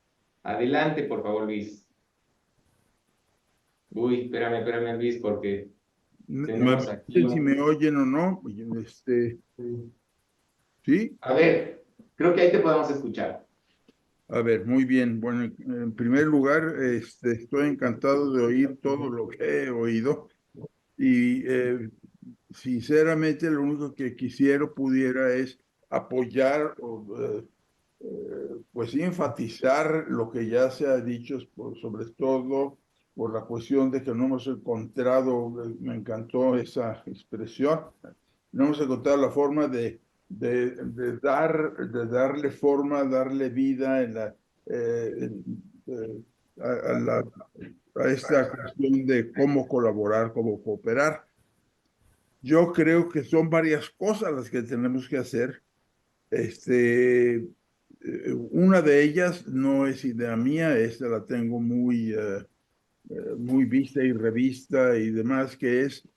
Adelante, por favor, Luis. Uy, espérame, Luis, porque Me tenemos aquí si me oyen o no. Sí, A ver, creo que ahí te podemos escuchar. a ver, muy bien. Bueno, en primer lugar, estoy encantado de oír todo lo que he oído y sinceramente lo único que quisiera pudiera es apoyar o pues sí, enfatizar lo que ya se ha dicho, sobre todo por la cuestión de que no hemos encontrado, me encantó esa expresión, no hemos encontrado la forma de darle forma, darle vida eh, a esta cuestión de cómo colaborar, cómo cooperar. Yo creo que son varias cosas las que tenemos que hacer. Una de ellas no es idea mía, esta la tengo muy vista y revista y demás, que es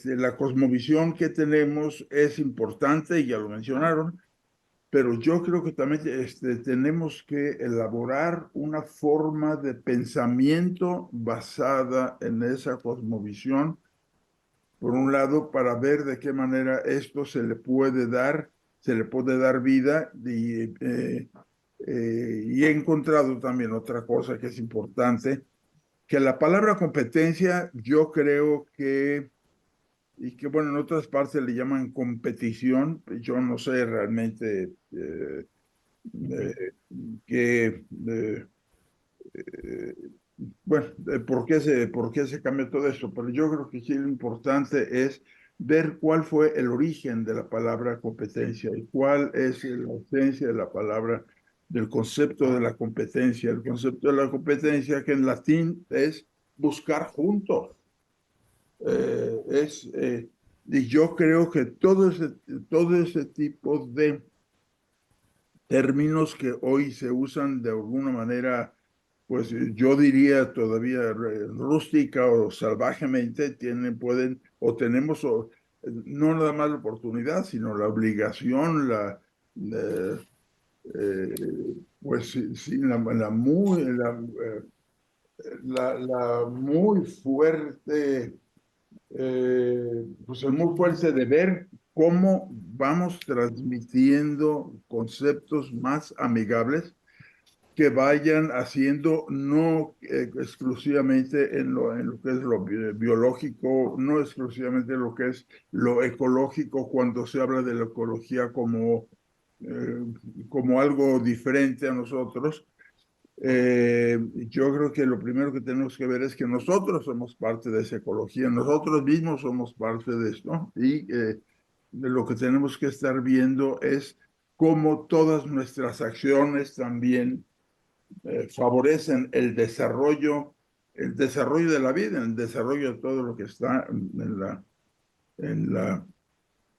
la cosmovisión que tenemos es importante, ya lo mencionaron, pero yo creo que también tenemos que elaborar una forma de pensamiento basada en esa cosmovisión, por un lado, para ver de qué manera esto se le puede dar vida y he encontrado también otra cosa que es importante, que la palabra competencia yo creo y que bueno, en otras partes le llaman competición, yo no sé realmente eh, qué... bueno, por qué se cambió todo esto, pero yo creo que sí lo importante es ver cuál fue el origen de la palabra competencia y cuál es la esencia de la palabra, del concepto de la competencia. El concepto de la competencia, que en latín es buscar juntos. Y yo creo que todo ese tipo de términos que hoy se usan de alguna manera, pues yo diría todavía rústica o salvajemente, o tenemos no nada más la oportunidad, sino la obligación, eh, eh, pues sí, la muy fuerte pues es muy fuerte de ver cómo vamos transmitiendo conceptos más amigables que vayan haciendo no exclusivamente en lo que es lo biológico, no exclusivamente lo que es lo ecológico, cuando se habla de la ecología eh, como algo diferente a nosotros. Yo creo que lo primero que tenemos que ver es que nosotros somos parte de esa ecología, nosotros mismos somos parte de esto y de lo que tenemos que estar viendo es cómo todas nuestras acciones también favorecen el desarrollo de la vida, el desarrollo de todo lo que está en la, en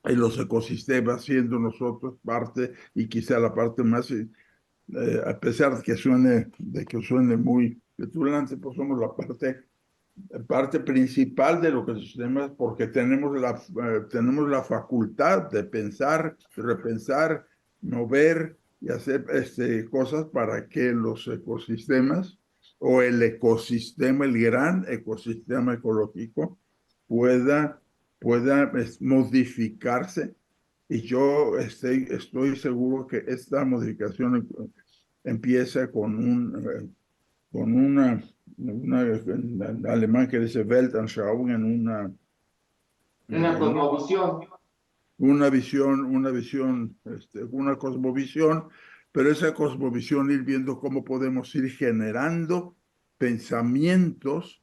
los ecosistemas, siendo nosotros parte y quizá la parte más a pesar de que suene muy petulante, pues somos la parte parte principal de los ecosistemas porque tenemos la facultad de pensar, repensar, mover y hacer cosas para que los ecosistemas o el ecosistema, el gran ecosistema ecológico pueda modificarse. Y yo estoy seguro que esta modificación empieza con en alemán que dice Weltanschauung, en Una cosmovisión. una cosmovisión, pero esa cosmovisión ir viendo cómo podemos ir generando pensamientos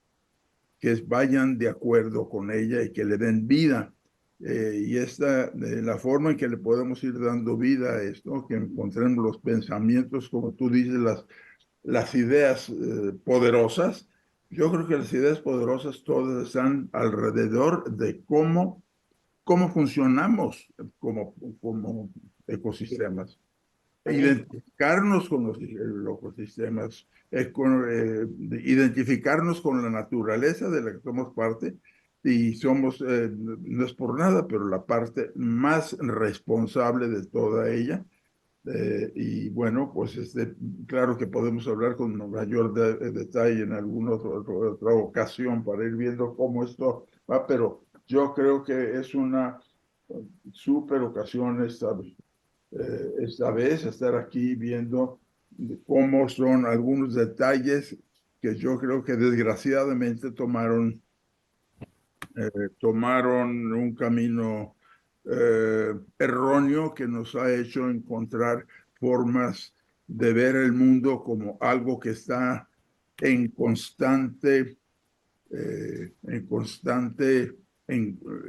que vayan de acuerdo con ella y que le den vida. Y la forma en que le podemos ir dando vida a esto, que encontremos los pensamientos, como tú dices, las ideas poderosas. Yo creo que las ideas poderosas todas están alrededor de cómo funcionamos como ecosistemas. Identificarnos con los ecosistemas, identificarnos con la naturaleza de la que somos parte y somos, no es por nada, pero la parte más responsable de toda ella. Y bueno, pues claro que podemos hablar con mayor detalle en alguna otra ocasión para ir viendo cómo esto va, pero yo creo que es una súper ocasión esta vez estar aquí viendo cómo son algunos detalles que yo creo que desgraciadamente tomaron un camino erróneo que nos ha hecho encontrar formas de ver el mundo como algo que está en constante,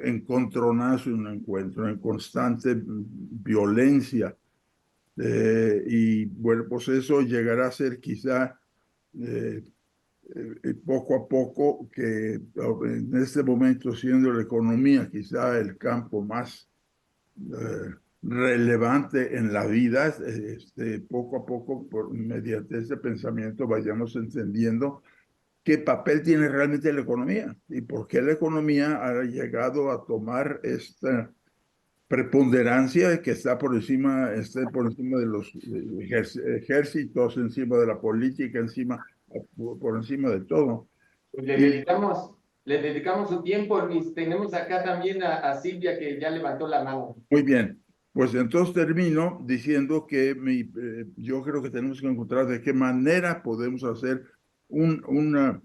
encontronazo y un encuentro, en constante violencia. Y bueno, pues eso llegará a ser quizá poco a poco, que en este momento siendo la economía quizá el campo más relevante en la vida, poco a poco, mediante este pensamiento, vayamos entendiendo qué papel tiene realmente la economía y por qué la economía ha llegado a tomar esta preponderancia que está por encima de los ejércitos, encima de la política, por encima de todo. Pues Y le dedicamos su tiempo, Luis. Tenemos acá también a Silvia que ya levantó la mano. muy bien, pues entonces termino diciendo que yo creo que tenemos que encontrar de qué manera podemos hacer una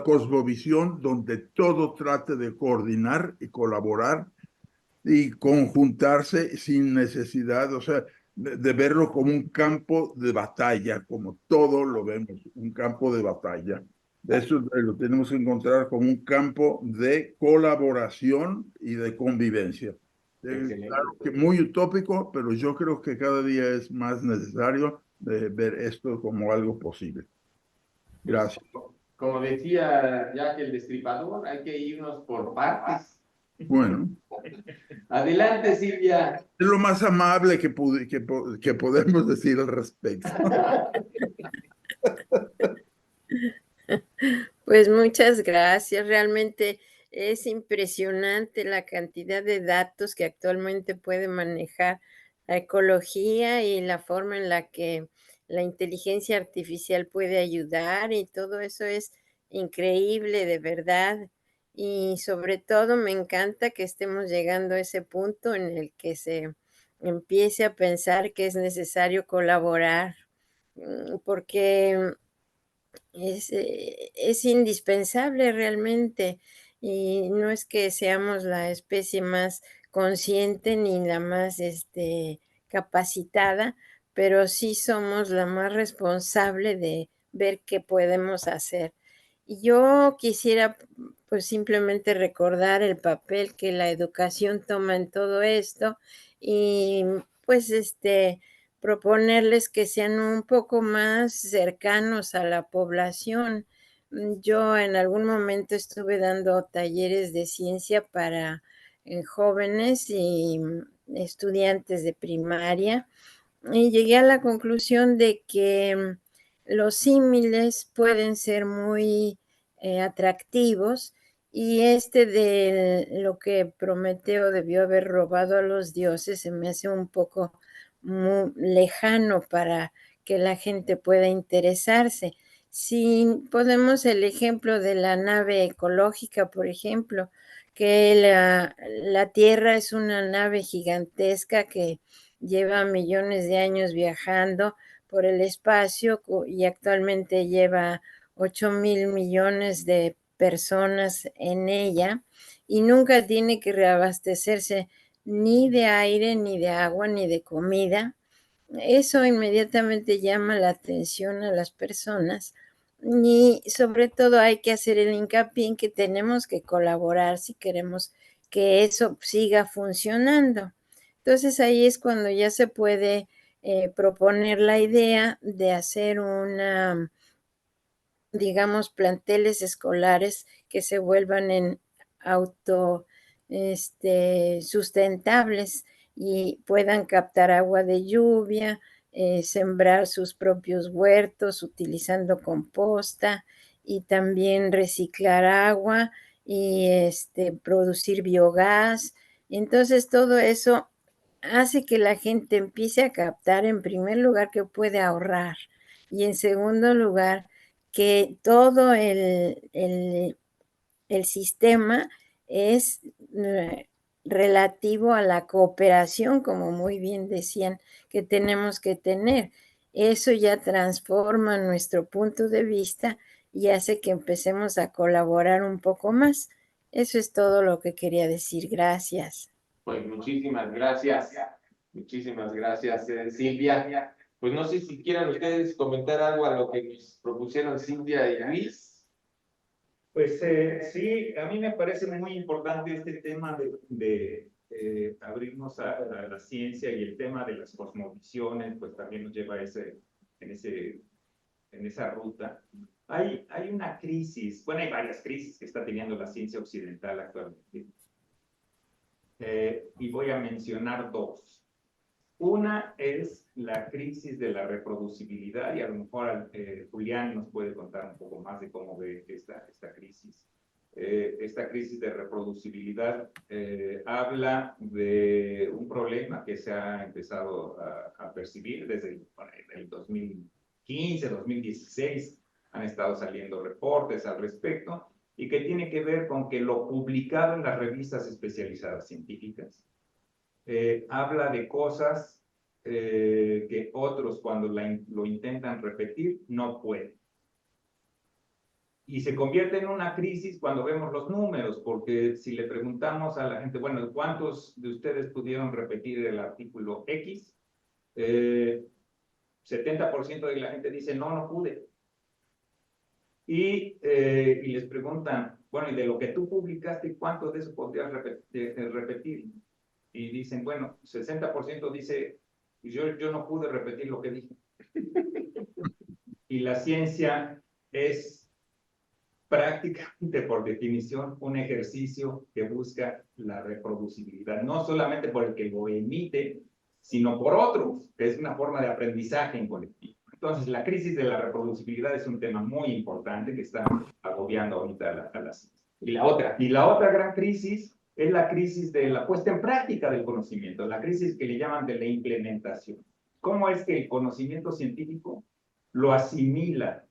cosmovisión donde todo trate de coordinar y colaborar y conjuntarse sin necesidad, o sea, de verlo como un campo de batalla, como todo lo vemos, un campo de batalla. Eso lo tenemos que encontrar como un campo de colaboración y de convivencia. Excelente. Claro que muy utópico, pero yo creo que cada día es más necesario ver esto como algo posible. Gracias. Como decía Jack el Destripador, hay que irnos por partes. Bueno, Adelante, Silvia. es lo más amable que podemos decir al respecto. Pues muchas gracias. Realmente es impresionante la cantidad de datos que actualmente puede manejar la ecología y la forma en la que la inteligencia artificial puede ayudar, y todo eso es increíble, de verdad. Y sobre todo me encanta que estemos llegando a ese punto en el que se empiece a pensar que es necesario colaborar, porque es indispensable realmente, y no es que seamos la especie más consciente ni la más capacitada, pero sí somos la más responsable de ver qué podemos hacer. Y yo quisiera pues simplemente recordar el papel que la educación toma en todo esto, y pues proponerles que sean un poco más cercanos a la población. Yo en algún momento estuve dando talleres de ciencia para jóvenes y estudiantes de primaria, y llegué a la conclusión de que los símiles pueden ser muy atractivos, y de lo que Prometeo debió haber robado a los dioses se me hace un poco muy lejano para que la gente pueda interesarse. Si ponemos el ejemplo de la nave ecológica, por ejemplo, que la Tierra es una nave gigantesca que lleva millones de años viajando por el espacio y actualmente lleva 8,000 millones de personas en ella, y nunca tiene que reabastecerse ni de aire, ni de agua, ni de comida. Eso inmediatamente llama la atención a las personas, y sobre todo hay que hacer el hincapié en que tenemos que colaborar si queremos que eso siga funcionando. Entonces ahí es cuando ya se puede proponer la idea de hacer digamos, planteles escolares que se vuelvan en auto sustentables y puedan captar agua de lluvia, sembrar sus propios huertos utilizando composta, y también reciclar agua y producir biogás. Entonces todo eso hace que la gente empiece a captar, en primer lugar, que puede ahorrar, y en segundo lugar, que todo el sistema es relativo a la cooperación, como muy bien decían, que tenemos que tener. Eso ya transforma nuestro punto de vista y hace que empecemos a colaborar un poco más. Eso es todo lo que quería decir. Gracias. Pues muchísimas gracias. Muchísimas gracias, Silvia. Pues no sé si quieran ustedes comentar algo a lo que nos propusieron Silvia y Luis. Pues sí, a mí me parece muy importante este tema de abrirnos a la ciencia, y el tema de las cosmovisiones, pues también nos lleva en esa ruta. Hay una crisis, bueno, hay varias crisis que está teniendo la ciencia occidental actualmente. Y voy a mencionar dos. Una es la crisis de la reproducibilidad, y a lo mejor Julián nos puede contar un poco más de cómo ve esta crisis. Esta crisis de reproducibilidad habla de un problema que se ha empezado a percibir desde el 2015, 2016. Han estado saliendo reportes al respecto, y que tiene que ver con que lo publicado en las revistas especializadas científicas habla de cosas que otros, cuando lo intentan repetir, no pueden. Y se convierte en una crisis cuando vemos los números, porque si le preguntamos a la gente, bueno, ¿cuántos de ustedes pudieron repetir el artículo X? 70% de la gente dice, no pude. Y les preguntan, bueno, y de lo que tú publicaste, ¿cuánto de eso podrías repetir? Y dicen, bueno, 60% dice, yo no pude repetir lo que dije. Y la ciencia es prácticamente, por definición, un ejercicio que busca la reproducibilidad, no solamente por el que lo emite, sino por otros, que es una forma de aprendizaje en colectivo. Entonces, la crisis de la reproducibilidad es un tema muy importante que está agobiando ahorita a la ciencia. Y la otra gran crisis es la crisis de la puesta en práctica del conocimiento, la crisis que le llaman de la implementación. ¿Cómo es que el conocimiento científico lo asimila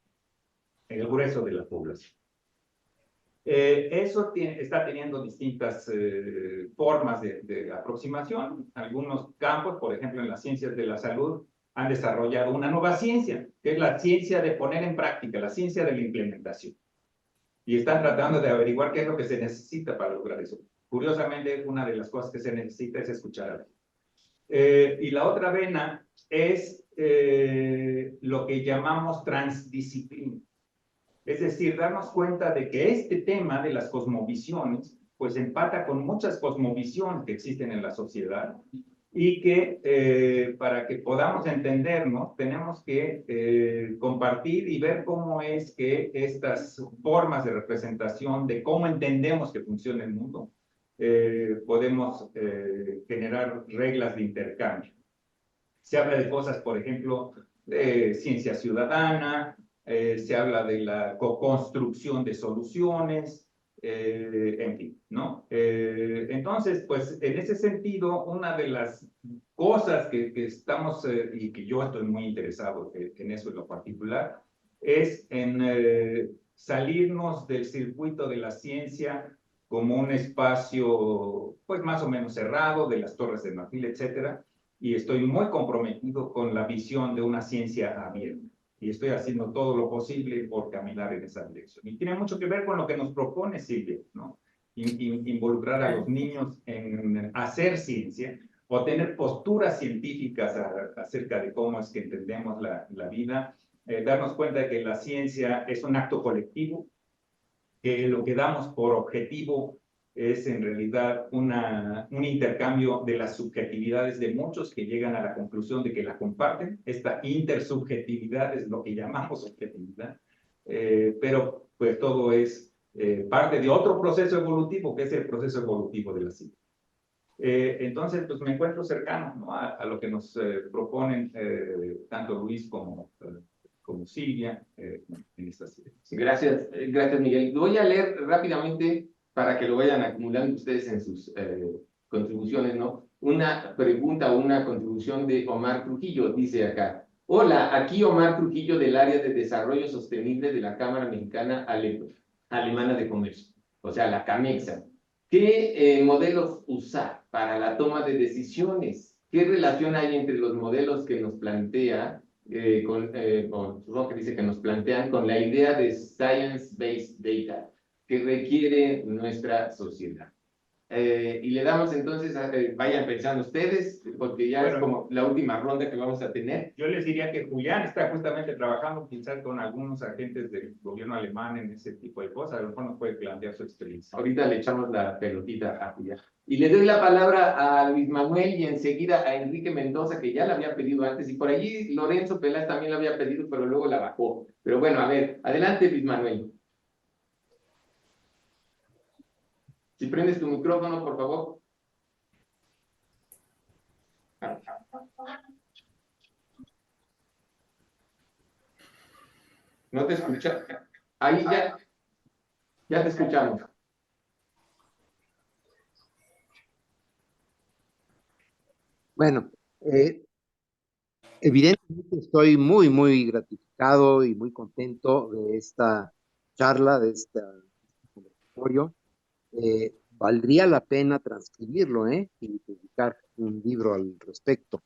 el grueso de la población? Eso está teniendo distintas formas de aproximación. Algunos campos, por ejemplo, en las ciencias de la salud, han desarrollado una nueva ciencia, que es la ciencia de poner en práctica, la ciencia de la implementación. Y están tratando de averiguar qué es lo que se necesita para lograr eso. Curiosamente, una de las cosas que se necesita es escuchar a la gente. Y la otra vena es lo que llamamos transdisciplina. Es decir, darnos cuenta de que este tema de las cosmovisiones, pues empata con muchas cosmovisiones que existen en la sociedad, y que para que podamos entendernos tenemos que compartir y ver cómo es que estas formas de representación de cómo entendemos que funciona el mundo podemos generar reglas de intercambio. Se habla de cosas, por ejemplo, de ciencia ciudadana, se habla de la co-construcción de soluciones, en fin, ¿no? Entonces, pues en ese sentido, una de las cosas que estamos, y que yo estoy muy interesado en eso en lo particular, es en salirnos del circuito de la ciencia como un espacio, pues más o menos cerrado, de las torres de marfil, etcétera, y estoy muy comprometido con la visión de una ciencia abierta. Y estoy haciendo todo lo posible por caminar en esa dirección. Y tiene mucho que ver con lo que nos propone Silvia, ¿no? Involucrar a los niños en hacer ciencia o tener posturas científicas acerca de cómo es que entendemos la vida, darnos cuenta de que la ciencia es un acto colectivo, que lo que damos por objetivo es en realidad un intercambio de las subjetividades de muchos que llegan a la conclusión de que la comparten. Esta intersubjetividad es lo que llamamos objetividad, pero pues todo es parte de otro proceso evolutivo, que es el proceso evolutivo de la ciencia. Entonces, pues me encuentro cercano, ¿no?, a lo que nos proponen tanto Luis como Silvia en estas ideas. Gracias, gracias Miguel. Voy a leer rápidamente para que lo vayan acumulando ustedes en sus contribuciones, ¿no? Una pregunta o una contribución de Omar Trujillo, dice acá. Hola, aquí Omar Trujillo del área de desarrollo sostenible de la Cámara Mexicana Alemana de Comercio, o sea, la CAMEXA. ¿Qué modelos usar para la toma de decisiones? ¿Qué relación hay entre los modelos que nos plantea supongo que dice que nos plantean con la idea de science-based data que requiere nuestra sociedad? Y le damos entonces, vayan pensando ustedes, porque ya es como la última ronda que vamos a tener. Yo les diría que Julián está justamente trabajando quizás con algunos agentes del gobierno alemán en ese tipo de cosas. A lo mejor nos puede plantear su experiencia. Ahorita le echamos la pelotita a Julián. Y le doy la palabra a Luis Manuel y enseguida a Enrique Mendoza, que ya la había pedido antes, y por allí Lorenzo Peláez también la había pedido, pero luego la bajó. Pero bueno, a ver, adelante Luis Manuel. Si prendes tu micrófono, por favor. No te escucha. Ahí ya te escuchamos. Bueno, evidentemente estoy muy gratificado y muy contento de esta charla, de este conversatorio. Valdría la pena transcribirlo, y publicar un libro al respecto.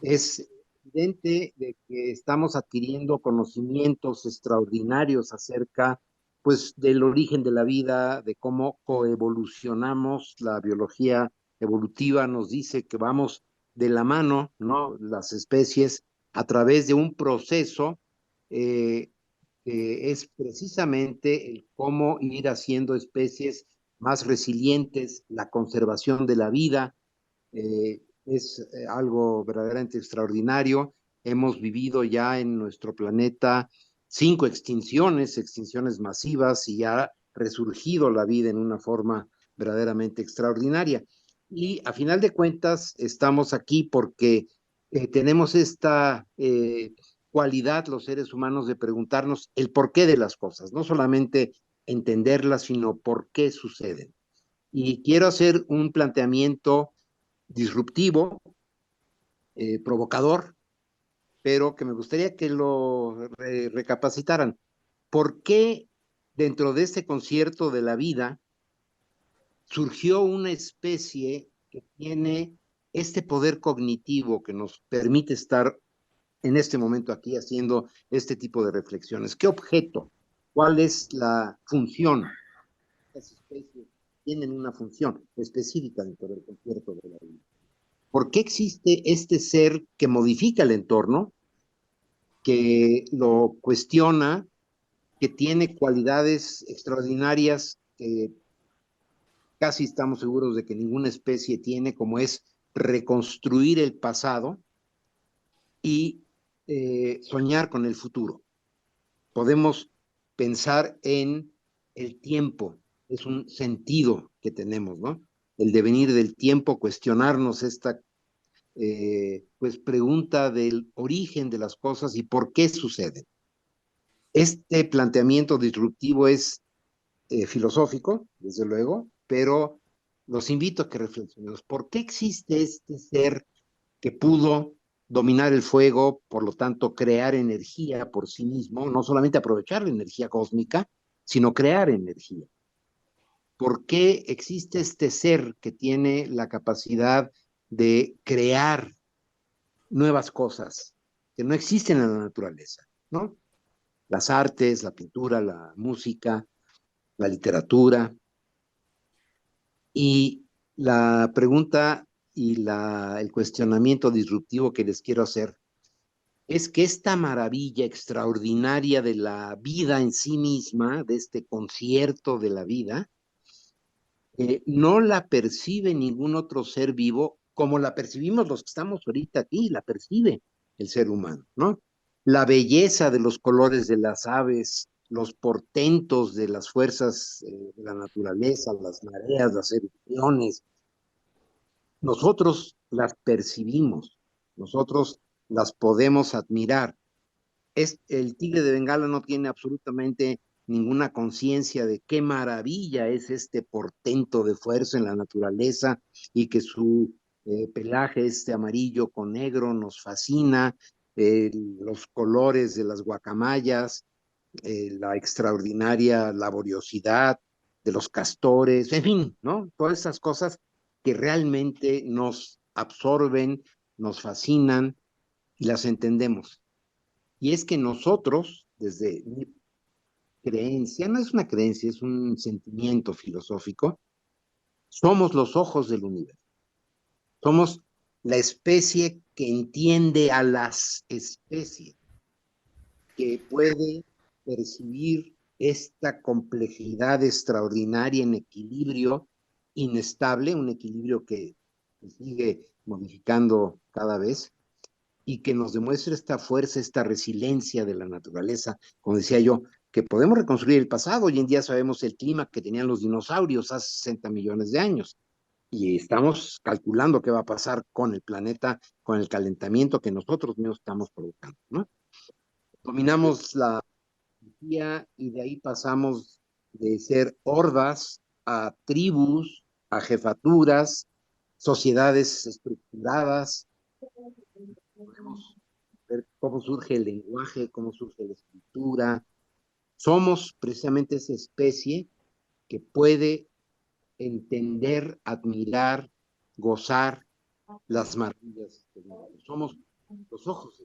Es evidente de que estamos adquiriendo conocimientos extraordinarios acerca, pues, del origen de la vida, de cómo coevolucionamos. La biología evolutiva nos dice que vamos de la mano, ¿no?, las especies, a través de un proceso que es precisamente el cómo ir haciendo especies más resilientes, la conservación de la vida. Es algo verdaderamente extraordinario. Hemos vivido ya en nuestro planeta 5 extinciones masivas, y ha resurgido la vida en una forma verdaderamente extraordinaria. Y a final de cuentas estamos aquí porque tenemos esta cualidad los seres humanos de preguntarnos el porqué de las cosas, no solamente entenderlas, sino por qué suceden. Y quiero hacer un planteamiento disruptivo, provocador, pero que me gustaría que lo recapacitaran. ¿Por qué dentro de este concierto de la vida surgió una especie que tiene este poder cognitivo que nos permite estar en este momento aquí haciendo este tipo de reflexiones? ¿Qué objeto? ¿Cuál es la función? Estas especies tienen una función específica dentro del concierto de la vida. ¿Por qué existe este ser que modifica el entorno, que lo cuestiona, que tiene cualidades extraordinarias que casi estamos seguros de que ninguna especie tiene, como es reconstruir el pasado y soñar con el futuro? Podemos pensar en el tiempo, es un sentido que tenemos, ¿no? El devenir del tiempo, cuestionarnos esta pues pregunta del origen de las cosas y por qué suceden. Este planteamiento disruptivo es filosófico, desde luego, pero los invito a que reflexionemos. ¿Por qué existe este ser que pudo dominar el fuego, por lo tanto crear energía por sí mismo, no solamente aprovechar la energía cósmica, sino crear energía? ¿Por qué existe este ser que tiene la capacidad de crear nuevas cosas que no existen en la naturaleza, ¿no? Las artes, la pintura, la música, la literatura. Y la pregunta y el cuestionamiento disruptivo que les quiero hacer es que esta maravilla extraordinaria de la vida en sí misma, de este concierto de la vida, no la percibe ningún otro ser vivo como la percibimos los que estamos ahorita aquí, la percibe el ser humano, ¿no? La belleza de los colores de las aves, los portentos de las fuerzas de la naturaleza, las mareas, las erupciones, nosotros las percibimos, nosotros las podemos admirar. El tigre de Bengala no tiene absolutamente ninguna conciencia de qué maravilla es este portento de fuerza en la naturaleza y que su pelaje este amarillo con negro nos fascina, los colores de las guacamayas, la extraordinaria laboriosidad de los castores, en fin, ¿no? Todas esas cosas que realmente nos absorben, nos fascinan y las entendemos. Y es que nosotros, desde mi creencia, no es una creencia, es un sentimiento filosófico, somos los ojos del universo. Somos la especie que entiende a las especies, que puede percibir esta complejidad extraordinaria en equilibrio inestable, un equilibrio que se sigue modificando cada vez, y que nos demuestre esta fuerza, esta resiliencia de la naturaleza, como decía yo, que podemos reconstruir el pasado. Hoy en día sabemos el clima que tenían los dinosaurios hace 60 millones de años y estamos calculando qué va a pasar con el planeta, con el calentamiento que nosotros mismos estamos provocando, ¿no? Dominamos la energía y de ahí pasamos de ser hordas a tribus, a jefaturas, sociedades estructuradas. Podemos ver cómo surge el lenguaje, cómo surge la escritura. Somos precisamente esa especie que puede entender, admirar, gozar las maravillas del mundo. Somos los ojos.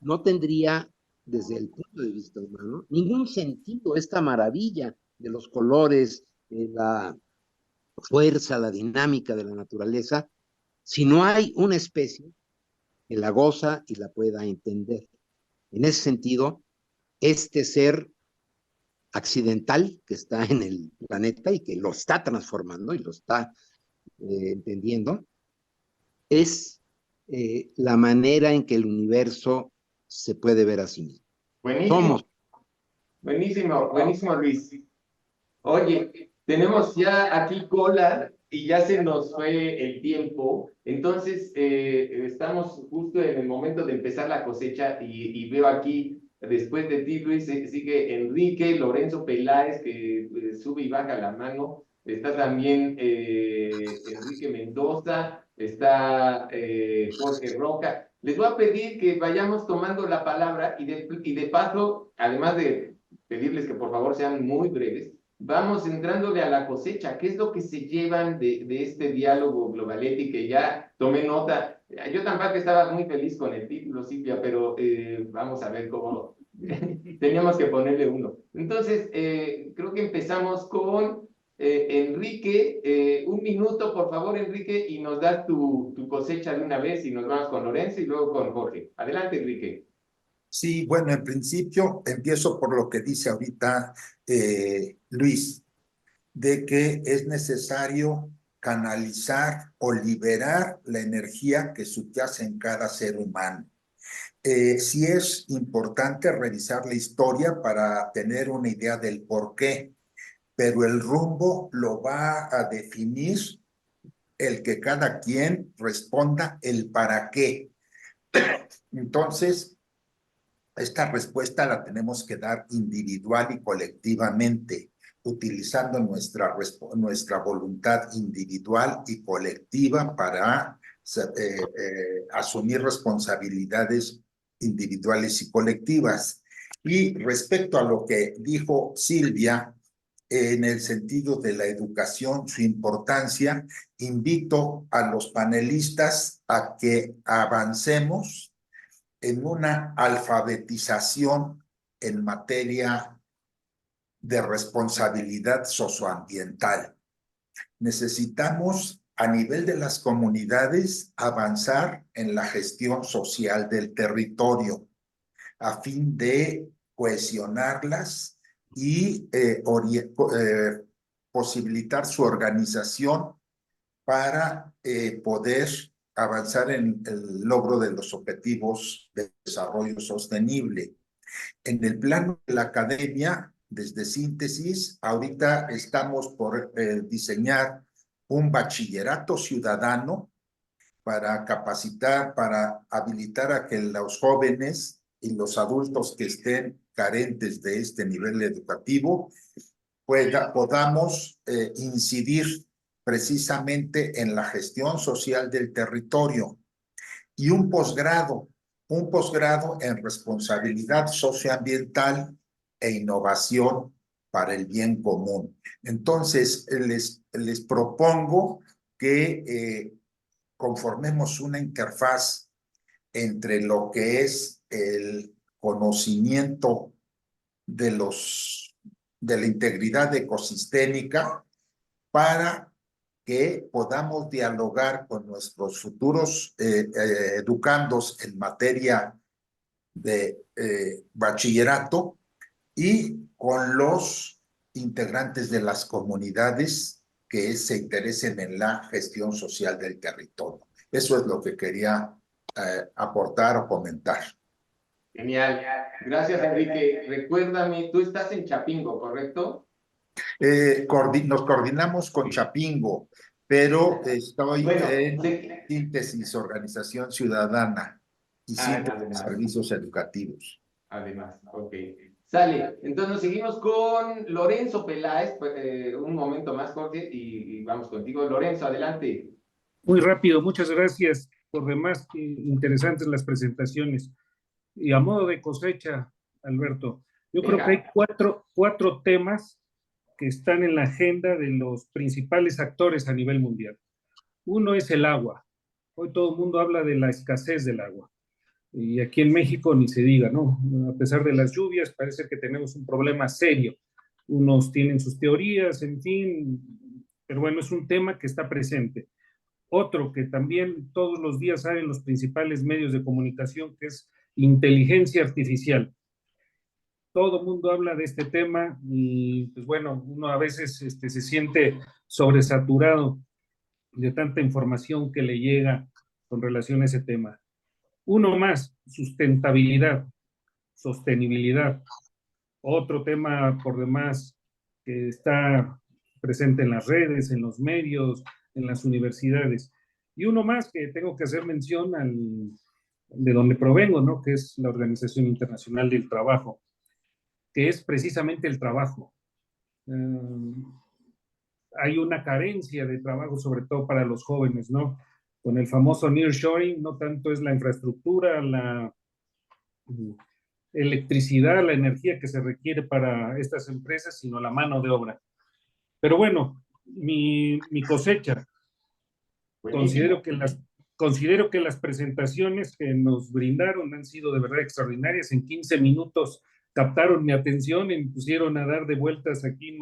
No tendría, desde el punto de vista humano, ningún sentido esta maravilla de los colores, de la fuerza, la dinámica de la naturaleza, si no hay una especie que la goza y la pueda entender. En ese sentido, este ser accidental que está en el planeta y que lo está transformando y lo está entendiendo, es la manera en que el universo se puede ver a sí mismo. Buenísimo, Somos. buenísimo, buenísimo, Luis. Oye, tenemos ya aquí cola y ya se nos fue el tiempo, entonces estamos justo en el momento de empezar la cosecha y veo aquí, después de ti, Luis, sigue Enrique, Lorenzo Peláez, que sube y baja la mano, está también Enrique Mendoza, está Jorge Roca. Les voy a pedir que vayamos tomando la palabra y de paso, además de pedirles que por favor sean muy breves, vamos entrándole a la cosecha. ¿Qué es lo que se llevan de este diálogo Globaletti que ya tomé nota? Yo tampoco estaba muy feliz con el título, Silvia, pero vamos a ver cómo teníamos que ponerle uno. Entonces, creo que empezamos con Enrique. Un minuto, por favor, Enrique, y nos das tu cosecha de una vez y nos vamos con Lorenzo y luego con Jorge. Adelante, Enrique. Sí, bueno, en principio empiezo por lo que dice ahorita Luis, de que es necesario canalizar o liberar la energía que subyace en cada ser humano. Sí es importante revisar la historia para tener una idea del por qué, pero el rumbo lo va a definir el que cada quien responda el para qué. Entonces, Esta respuesta la tenemos que dar individual y colectivamente, utilizando nuestra voluntad individual y colectiva para asumir responsabilidades individuales y colectivas. Y respecto a lo que dijo Silvia, en el sentido de la educación, su importancia, invito a los panelistas a que avancemos en una alfabetización en materia de responsabilidad socioambiental. Necesitamos, a nivel de las comunidades, avanzar en la gestión social del territorio a fin de cohesionarlas y posibilitar su organización para poder avanzar en el logro de los objetivos de desarrollo sostenible. En el plano de la academia, desde Síntesis, ahorita estamos por diseñar un bachillerato ciudadano para capacitar, para habilitar a que los jóvenes y los adultos que estén carentes de este nivel educativo podamos incidir precisamente en la gestión social del territorio, y un posgrado en responsabilidad socioambiental e innovación para el bien común. Entonces, les propongo que conformemos una interfaz entre lo que es el conocimiento de la integridad ecosistémica para que podamos dialogar con nuestros futuros educandos en materia de bachillerato y con los integrantes de las comunidades que se interesen en la gestión social del territorio. Eso es lo que quería aportar o comentar. Genial. Gracias, Enrique. Recuérdame, tú estás en Chapingo, ¿correcto? Nos coordinamos con Chapingo, pero estoy en sí. Síntesis, Organización Ciudadana y Síntesis además. Servicios Educativos. Además, ok. Sale. Entonces nos seguimos con Lorenzo Peláez. Un momento más, Jorge, y vamos contigo. Lorenzo, adelante. Muy rápido, muchas gracias. Por demás, interesantes las presentaciones. Y a modo de cosecha, Alberto, yo creo que hay cuatro temas que están en la agenda de los principales actores a nivel mundial. Uno es el agua. Hoy todo el mundo habla de la escasez del agua. Y aquí en México ni se diga, ¿no? A pesar de las lluvias, parece que tenemos un problema serio. Unos tienen sus teorías, en fin, pero bueno, es un tema que está presente. Otro que también todos los días salen los principales medios de comunicación, que es inteligencia artificial. Todo el mundo habla de este tema y, pues bueno, uno a veces se siente sobresaturado de tanta información que le llega con relación a ese tema. Uno más, sustentabilidad, sostenibilidad. Otro tema por demás que está presente en las redes, en los medios, en las universidades. Y uno más que tengo que hacer mención de donde provengo, ¿no? Que es la Organización Internacional del Trabajo, que es precisamente el trabajo. Hay una carencia de trabajo, sobre todo para los jóvenes, ¿no? Con el famoso nearshoring, no tanto es la infraestructura, la electricidad, la energía que se requiere para estas empresas, sino la mano de obra. Pero bueno, mi cosecha. Considero que las presentaciones que nos brindaron han sido de verdad extraordinarias. En 15 minutos captaron mi atención y me pusieron a dar de vueltas aquí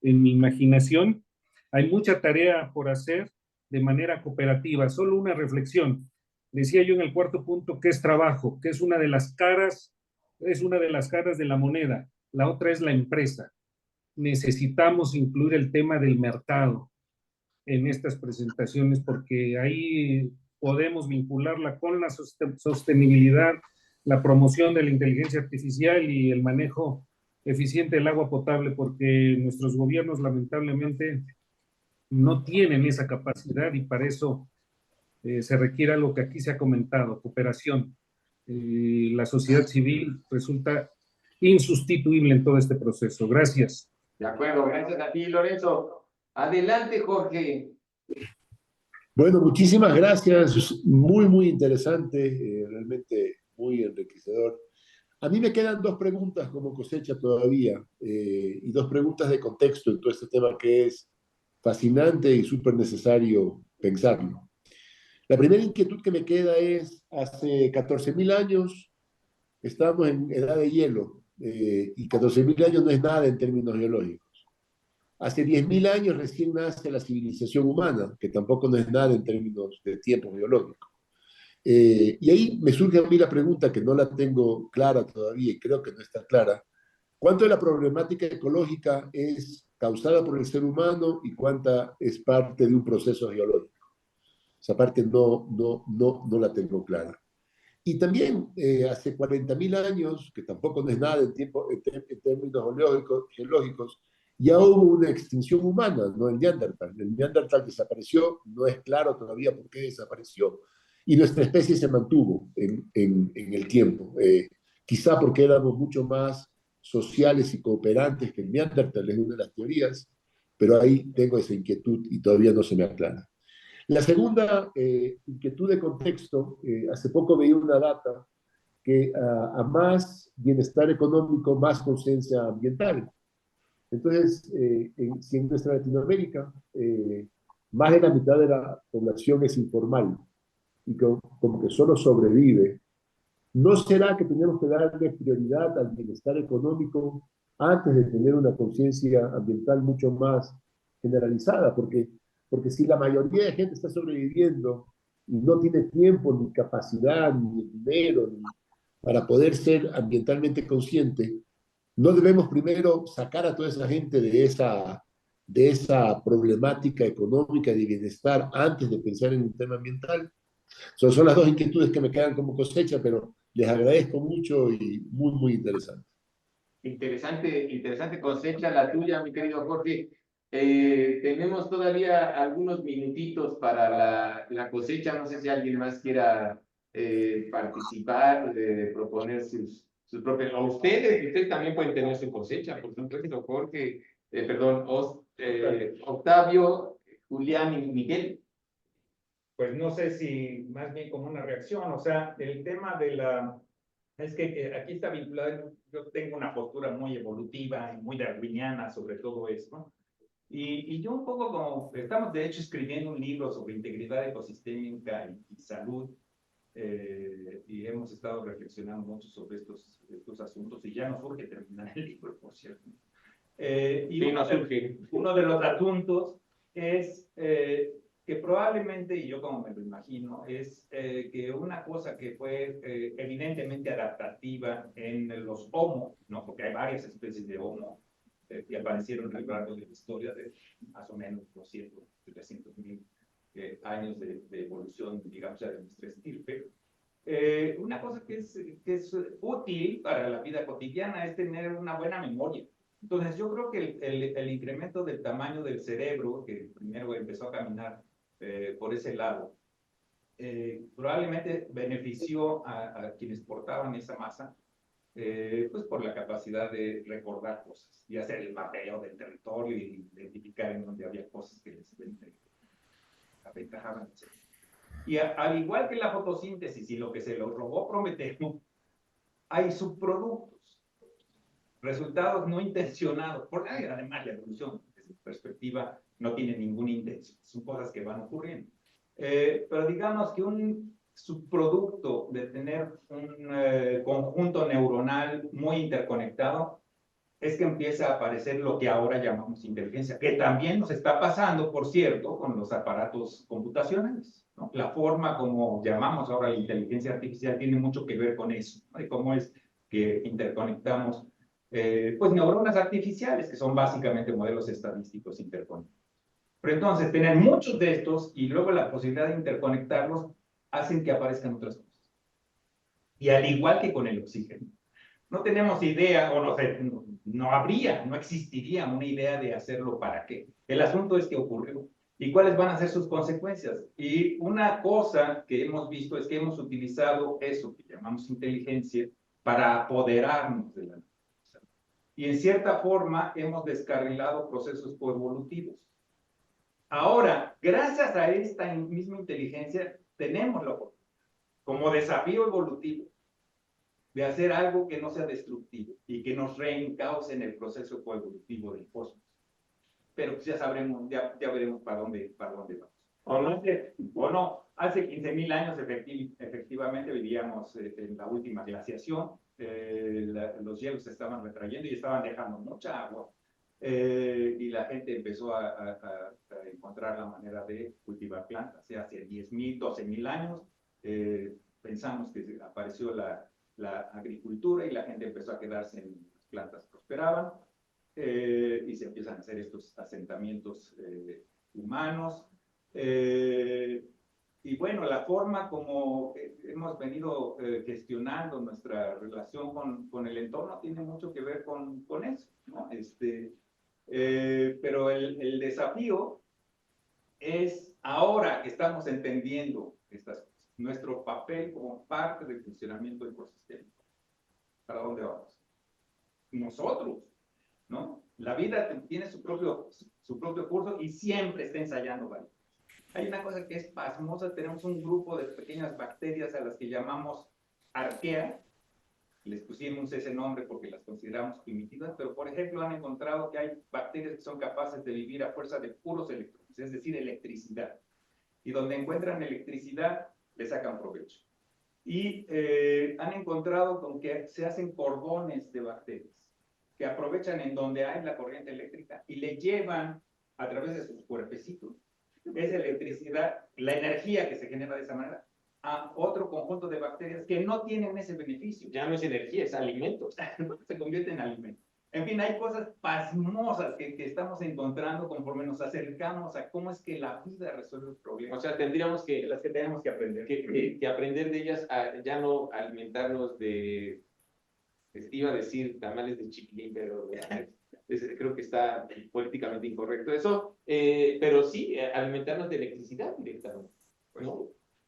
en mi imaginación. Hay mucha tarea por hacer de manera cooperativa. Solo una reflexión. Decía yo en el cuarto punto que es trabajo, que es una de las caras de la moneda. La otra es la empresa. Necesitamos incluir el tema del mercado en estas presentaciones porque ahí podemos vincularla con la sostenibilidad, la promoción de la inteligencia artificial y el manejo eficiente del agua potable, porque nuestros gobiernos lamentablemente no tienen esa capacidad y para eso se requiere algo que aquí se ha comentado, cooperación. la sociedad civil resulta insustituible en todo este proceso. Gracias. De acuerdo, gracias a ti, Lorenzo. Adelante, Jorge. Bueno, muchísimas gracias. Muy, muy interesante, realmente muy enriquecedor. A mí me quedan dos preguntas como cosecha todavía, y dos preguntas de contexto en todo este tema que es fascinante y súper necesario pensarlo. La primera inquietud que me queda es, hace 14.000 años estábamos en edad de hielo, y 14.000 años no es nada en términos geológicos. Hace 10.000 años recién nace la civilización humana, que tampoco no es nada en términos de tiempo geológico. Y ahí me surge a mí la pregunta, que no la tengo clara todavía y creo que no está clara: ¿cuánto de la problemática ecológica es causada por el ser humano y cuánta es parte de un proceso geológico? Esa parte no la tengo clara. Y también hace 40.000 años, que tampoco no es nada en términos geológicos, ya hubo una extinción humana, ¿no? El Neandertal. El Neandertal desapareció, no es claro todavía por qué desapareció, y nuestra especie se mantuvo en el tiempo. Quizá porque éramos mucho más sociales y cooperantes que el Neandertal, es una de las teorías, pero ahí tengo esa inquietud y todavía no se me aclara. La segunda inquietud de contexto, hace poco veía una data que a más bienestar económico, más conciencia ambiental. Entonces, si en nuestra Latinoamérica más de la mitad de la población es informal y como que solo sobrevive, ¿no será que tenemos que darle prioridad al bienestar económico antes de tener una conciencia ambiental mucho más generalizada? Porque si la mayoría de gente está sobreviviendo y no tiene tiempo, ni capacidad, ni dinero para poder ser ambientalmente consciente, ¿no debemos primero sacar a toda esa gente de esa problemática económica de bienestar antes de pensar en un tema ambiental? Son las dos inquietudes que me quedan como cosecha, pero les agradezco mucho y muy, muy interesante. Interesante cosecha la tuya, mi querido Jorge. Tenemos todavía algunos minutitos para la cosecha. No sé si alguien más quiera participar, proponer sus propios. O ustedes también pueden tener su cosecha, por supuesto, Jorge, Octavio, Julián y Miguel. Pues no sé si más bien como una reacción, o sea, el tema de es que aquí está vinculado, yo tengo una postura muy evolutiva y muy darwiniana sobre todo esto, y yo un poco como, estamos de hecho escribiendo un libro sobre integridad ecosistémica y salud, y hemos estado reflexionando mucho sobre estos asuntos, y ya nos urge terminar el libro, por cierto. Y uno de los asuntos es que probablemente, y yo como me lo imagino, es que una cosa que fue evidentemente adaptativa en los Homo, ¿no? Porque hay varias especies de Homo que aparecieron a lo largo de la historia de más o menos 200, 300.000 años de evolución, digamos, de nuestra estirpe. Una cosa que es útil para la vida cotidiana es tener una buena memoria. Entonces yo creo que el incremento del tamaño del cerebro, que primero empezó a caminar por ese lado, probablemente benefició a quienes portaban esa masa, pues por la capacidad de recordar cosas y hacer el mapeo del territorio y identificar en donde había cosas que les aventajaban, etc. Y al igual que la fotosíntesis y lo que se lo robó Prometeo, hay subproductos, resultados no intencionados, porque además la evolución, desde mi perspectiva, no tiene ninguna intención, son cosas que van ocurriendo. Pero digamos que un subproducto de tener un conjunto neuronal muy interconectado es que empieza a aparecer lo que ahora llamamos inteligencia, que también nos está pasando, por cierto, con los aparatos computacionales, ¿no? La forma como llamamos ahora la inteligencia artificial tiene mucho que ver con eso, ¿no? Y cómo es que interconectamos pues neuronas artificiales, que son básicamente modelos estadísticos interconectados. Pero entonces, tener muchos de estos y luego la posibilidad de interconectarlos hacen que aparezcan otras cosas. Y al igual que con el oxígeno, no tenemos idea, o no sé, no existiría una idea de hacerlo para qué. El asunto es que ocurrió. ¿Y cuáles van a ser sus consecuencias? Y una cosa que hemos visto es que hemos utilizado eso que llamamos inteligencia para apoderarnos de la naturaleza. Y en cierta forma hemos descarrilado procesos coevolutivos. Ahora, gracias a esta misma inteligencia, tenemos la oportunidad, como desafío evolutivo, de hacer algo que no sea destructivo y que nos reencauce en el proceso coevolutivo del cosmos. Pero pues ya sabremos, ya veremos para dónde vamos. O no, hace 15.000 años efectivamente vivíamos en la última glaciación, los hielos se estaban retrayendo y estaban dejando mucha agua, y la gente empezó a encontrar la manera de cultivar plantas. Hace 10.000, 12.000 años pensamos que apareció la agricultura y la gente empezó a quedarse en las plantas prosperaban. Y se empiezan a hacer estos asentamientos humanos. Y bueno, la forma como hemos venido gestionando nuestra relación con el entorno tiene mucho que ver con eso, ¿no? Pero el desafío es ahora que estamos entendiendo estas cosas, nuestro papel como parte del funcionamiento ecosistémico. ¿Para dónde vamos? Nosotros, ¿no? La vida tiene su propio curso y siempre está ensayando varios. Hay una cosa que es pasmosa, tenemos un grupo de pequeñas bacterias a las que llamamos arquea, les pusimos ese nombre porque las consideramos primitivas, pero por ejemplo han encontrado que hay bacterias que son capaces de vivir a fuerza de puros electrones, es decir, electricidad. Y donde encuentran electricidad, le sacan provecho. Y han encontrado con que se hacen cordones de bacterias que aprovechan en donde hay la corriente eléctrica y le llevan a través de sus cuerpecitos esa electricidad, la energía que se genera de esa manera, a otro conjunto de bacterias que no tienen ese beneficio. Ya no es energía, es alimento. Se convierte en alimento. En fin, hay cosas pasmosas que estamos encontrando conforme nos acercamos a cómo es que la vida resuelve los problemas. O sea, tendríamos que, las que tenemos que aprender. que aprender de ellas, a ya no alimentarnos de, iba a decir tamales de chiquilín, pero creo que está políticamente incorrecto eso, pero sí, alimentarnos de electricidad directamente, ¿no?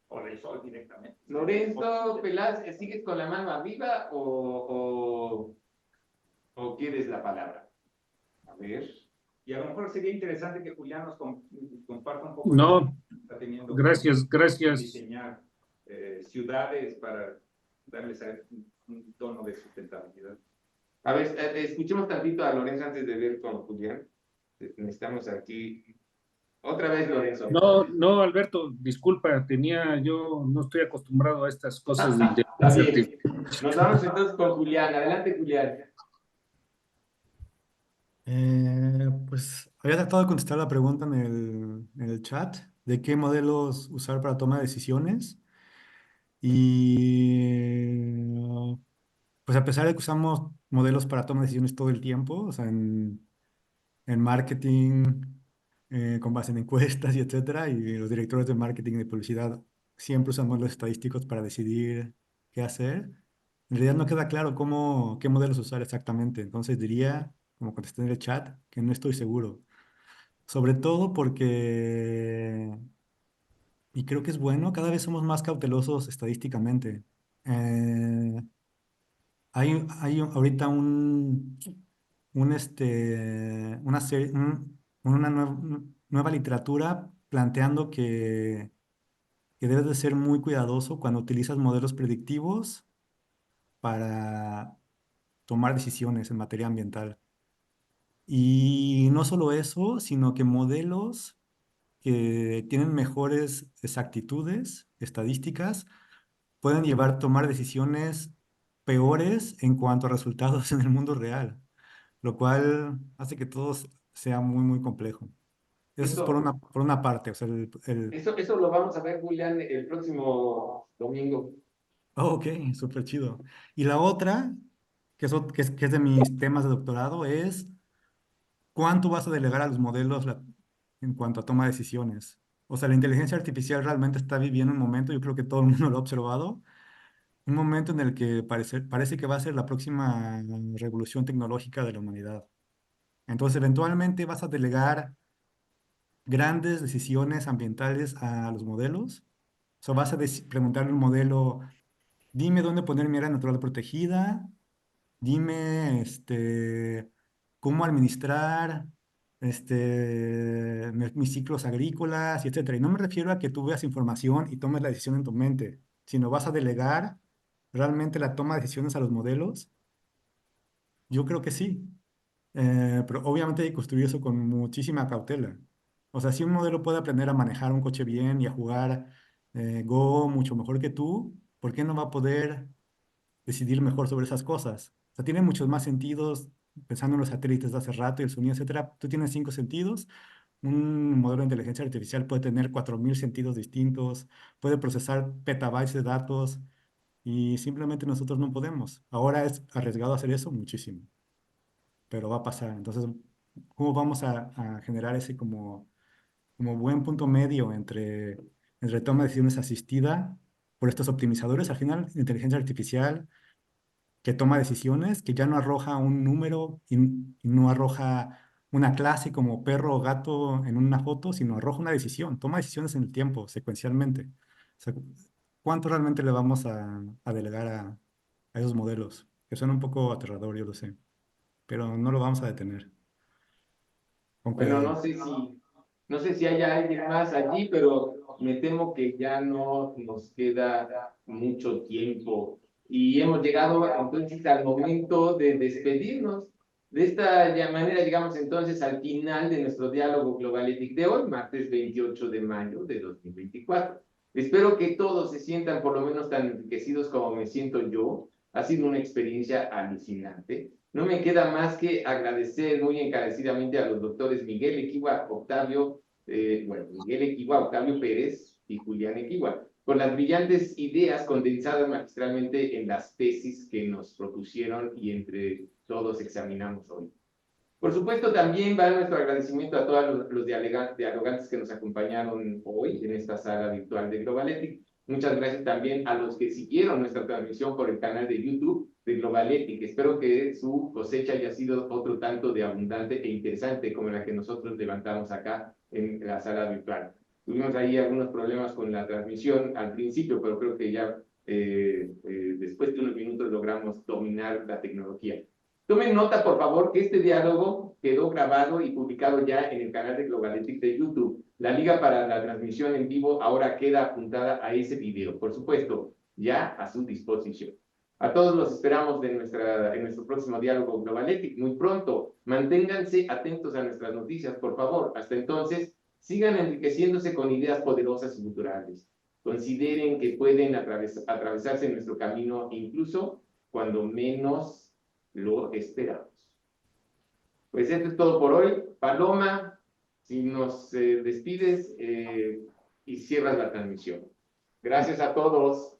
O del sol directamente. Lorenzo Peláez, ¿sigues con la mano arriba o quieres la palabra? A ver. Y a lo mejor sería interesante que Julián nos comparta un poco. No, Está teniendo gracias. diseñar ciudades para darles un tono de sustentabilidad. A ver, escuchemos tantito a Lorenzo antes de ver con Julián. Necesitamos aquí. Otra vez, Lorenzo. No, Alberto, disculpa, yo no estoy acostumbrado a estas cosas de inteligencia artificial. Nos vamos entonces con Julián. Adelante, Julián. Pues había tratado de contestar la pregunta en el chat de qué modelos usar para toma de decisiones. Y pues a pesar de que usamos modelos para toma de decisiones todo el tiempo, o sea, en marketing, con base en encuestas y etcétera, y los directores de marketing y de publicidad siempre usan modelos estadísticos para decidir qué hacer. En realidad no queda claro qué modelos usar exactamente. Entonces diría, como contesté en el chat, que no estoy seguro. Sobre todo porque, y creo que es bueno, cada vez somos más cautelosos estadísticamente. Hay ahorita una serie, una nueva literatura planteando que debes de ser muy cuidadoso cuando utilizas modelos predictivos para tomar decisiones en materia ambiental. Y no solo eso, sino que modelos que tienen mejores exactitudes estadísticas pueden llevar a tomar decisiones peores en cuanto a resultados en el mundo real, lo cual hace que todo sea muy, muy complejo. Eso es por una parte. O sea, Eso lo vamos a ver, Julián, el próximo domingo. Oh, ok, súper chido. Y la otra, que es de mis temas de doctorado, es cuánto vas a delegar a los modelos en cuanto a toma de decisiones. O sea, la inteligencia artificial realmente está viviendo un momento, yo creo que todo el mundo lo ha observado, un momento en el que parece que va a ser la próxima revolución tecnológica de la humanidad. Entonces, eventualmente vas a delegar grandes decisiones ambientales a los modelos. O sea, vas a preguntarle a un modelo, dime dónde poner mi área natural protegida, dime cómo administrar mis ciclos agrícolas, y etcétera. Y no me refiero a que tú veas información y tomes la decisión en tu mente, sino vas a delegar realmente la toma de decisiones a los modelos. Yo creo que sí. Pero obviamente hay que construir eso con muchísima cautela. O sea, si un modelo puede aprender a manejar un coche bien y a jugar Go mucho mejor que tú, ¿por qué no va a poder decidir mejor sobre esas cosas? O sea, tiene muchos más sentidos, pensando en los satélites de hace rato y el sonido, etcétera. Tú tienes 5 sentidos. Un modelo de inteligencia artificial puede tener 4000 sentidos distintos, puede procesar petabytes de datos y simplemente nosotros no podemos. Ahora es arriesgado hacer eso muchísimo, pero va a pasar. Entonces, ¿cómo vamos a generar ese como buen punto medio entre toma de decisiones asistida por estos optimizadores? Al final, inteligencia artificial que toma decisiones, que ya no arroja un número y no arroja una clase como perro o gato en una foto, sino arroja una decisión, toma decisiones en el tiempo, secuencialmente. O sea, ¿cuánto realmente le vamos a delegar a esos modelos? Que suena un poco aterrador, yo lo sé, pero no lo vamos a detener. Con Bueno, cuidado. no sé si haya alguien más allí, pero me temo que ya no nos queda mucho tiempo y hemos llegado entonces al momento de despedirnos. De esta manera llegamos entonces al final de nuestro diálogo Globalytics de hoy, martes 28 de mayo de 2024. Espero que todos se sientan por lo menos tan enriquecidos como me siento yo. Ha sido una experiencia alucinante. No me queda más que agradecer muy encarecidamente a los doctores Miguel Equihua Octavio Pérez y Julián Equihua, por las brillantes ideas condensadas magistralmente en las tesis que nos propusieron y entre todos examinamos hoy. Por supuesto, también va nuestro agradecimiento a todos los dialogantes que nos acompañaron hoy en esta sala virtual de Globalytics. Muchas gracias también a los que siguieron nuestra transmisión por el canal de YouTube de Globalytics. Espero que su cosecha haya sido otro tanto de abundante e interesante como la que nosotros levantamos acá en la sala virtual. Tuvimos ahí algunos problemas con la transmisión al principio, pero creo que ya después de unos minutos logramos dominar la tecnología. Tomen nota, por favor, que este diálogo quedó grabado y publicado ya en el canal de Globalytics de YouTube. La liga para la transmisión en vivo ahora queda apuntada a ese video, por supuesto, ya a su disposición. A todos los esperamos en nuestro próximo diálogo Globalytics muy pronto. Manténganse atentos a nuestras noticias, por favor. Hasta entonces, sigan enriqueciéndose con ideas poderosas y culturales. Consideren que pueden atravesarse nuestro camino incluso cuando menos lo esperamos. Pues esto es todo por hoy. Paloma, si nos despides y cierras la transmisión. Gracias a todos.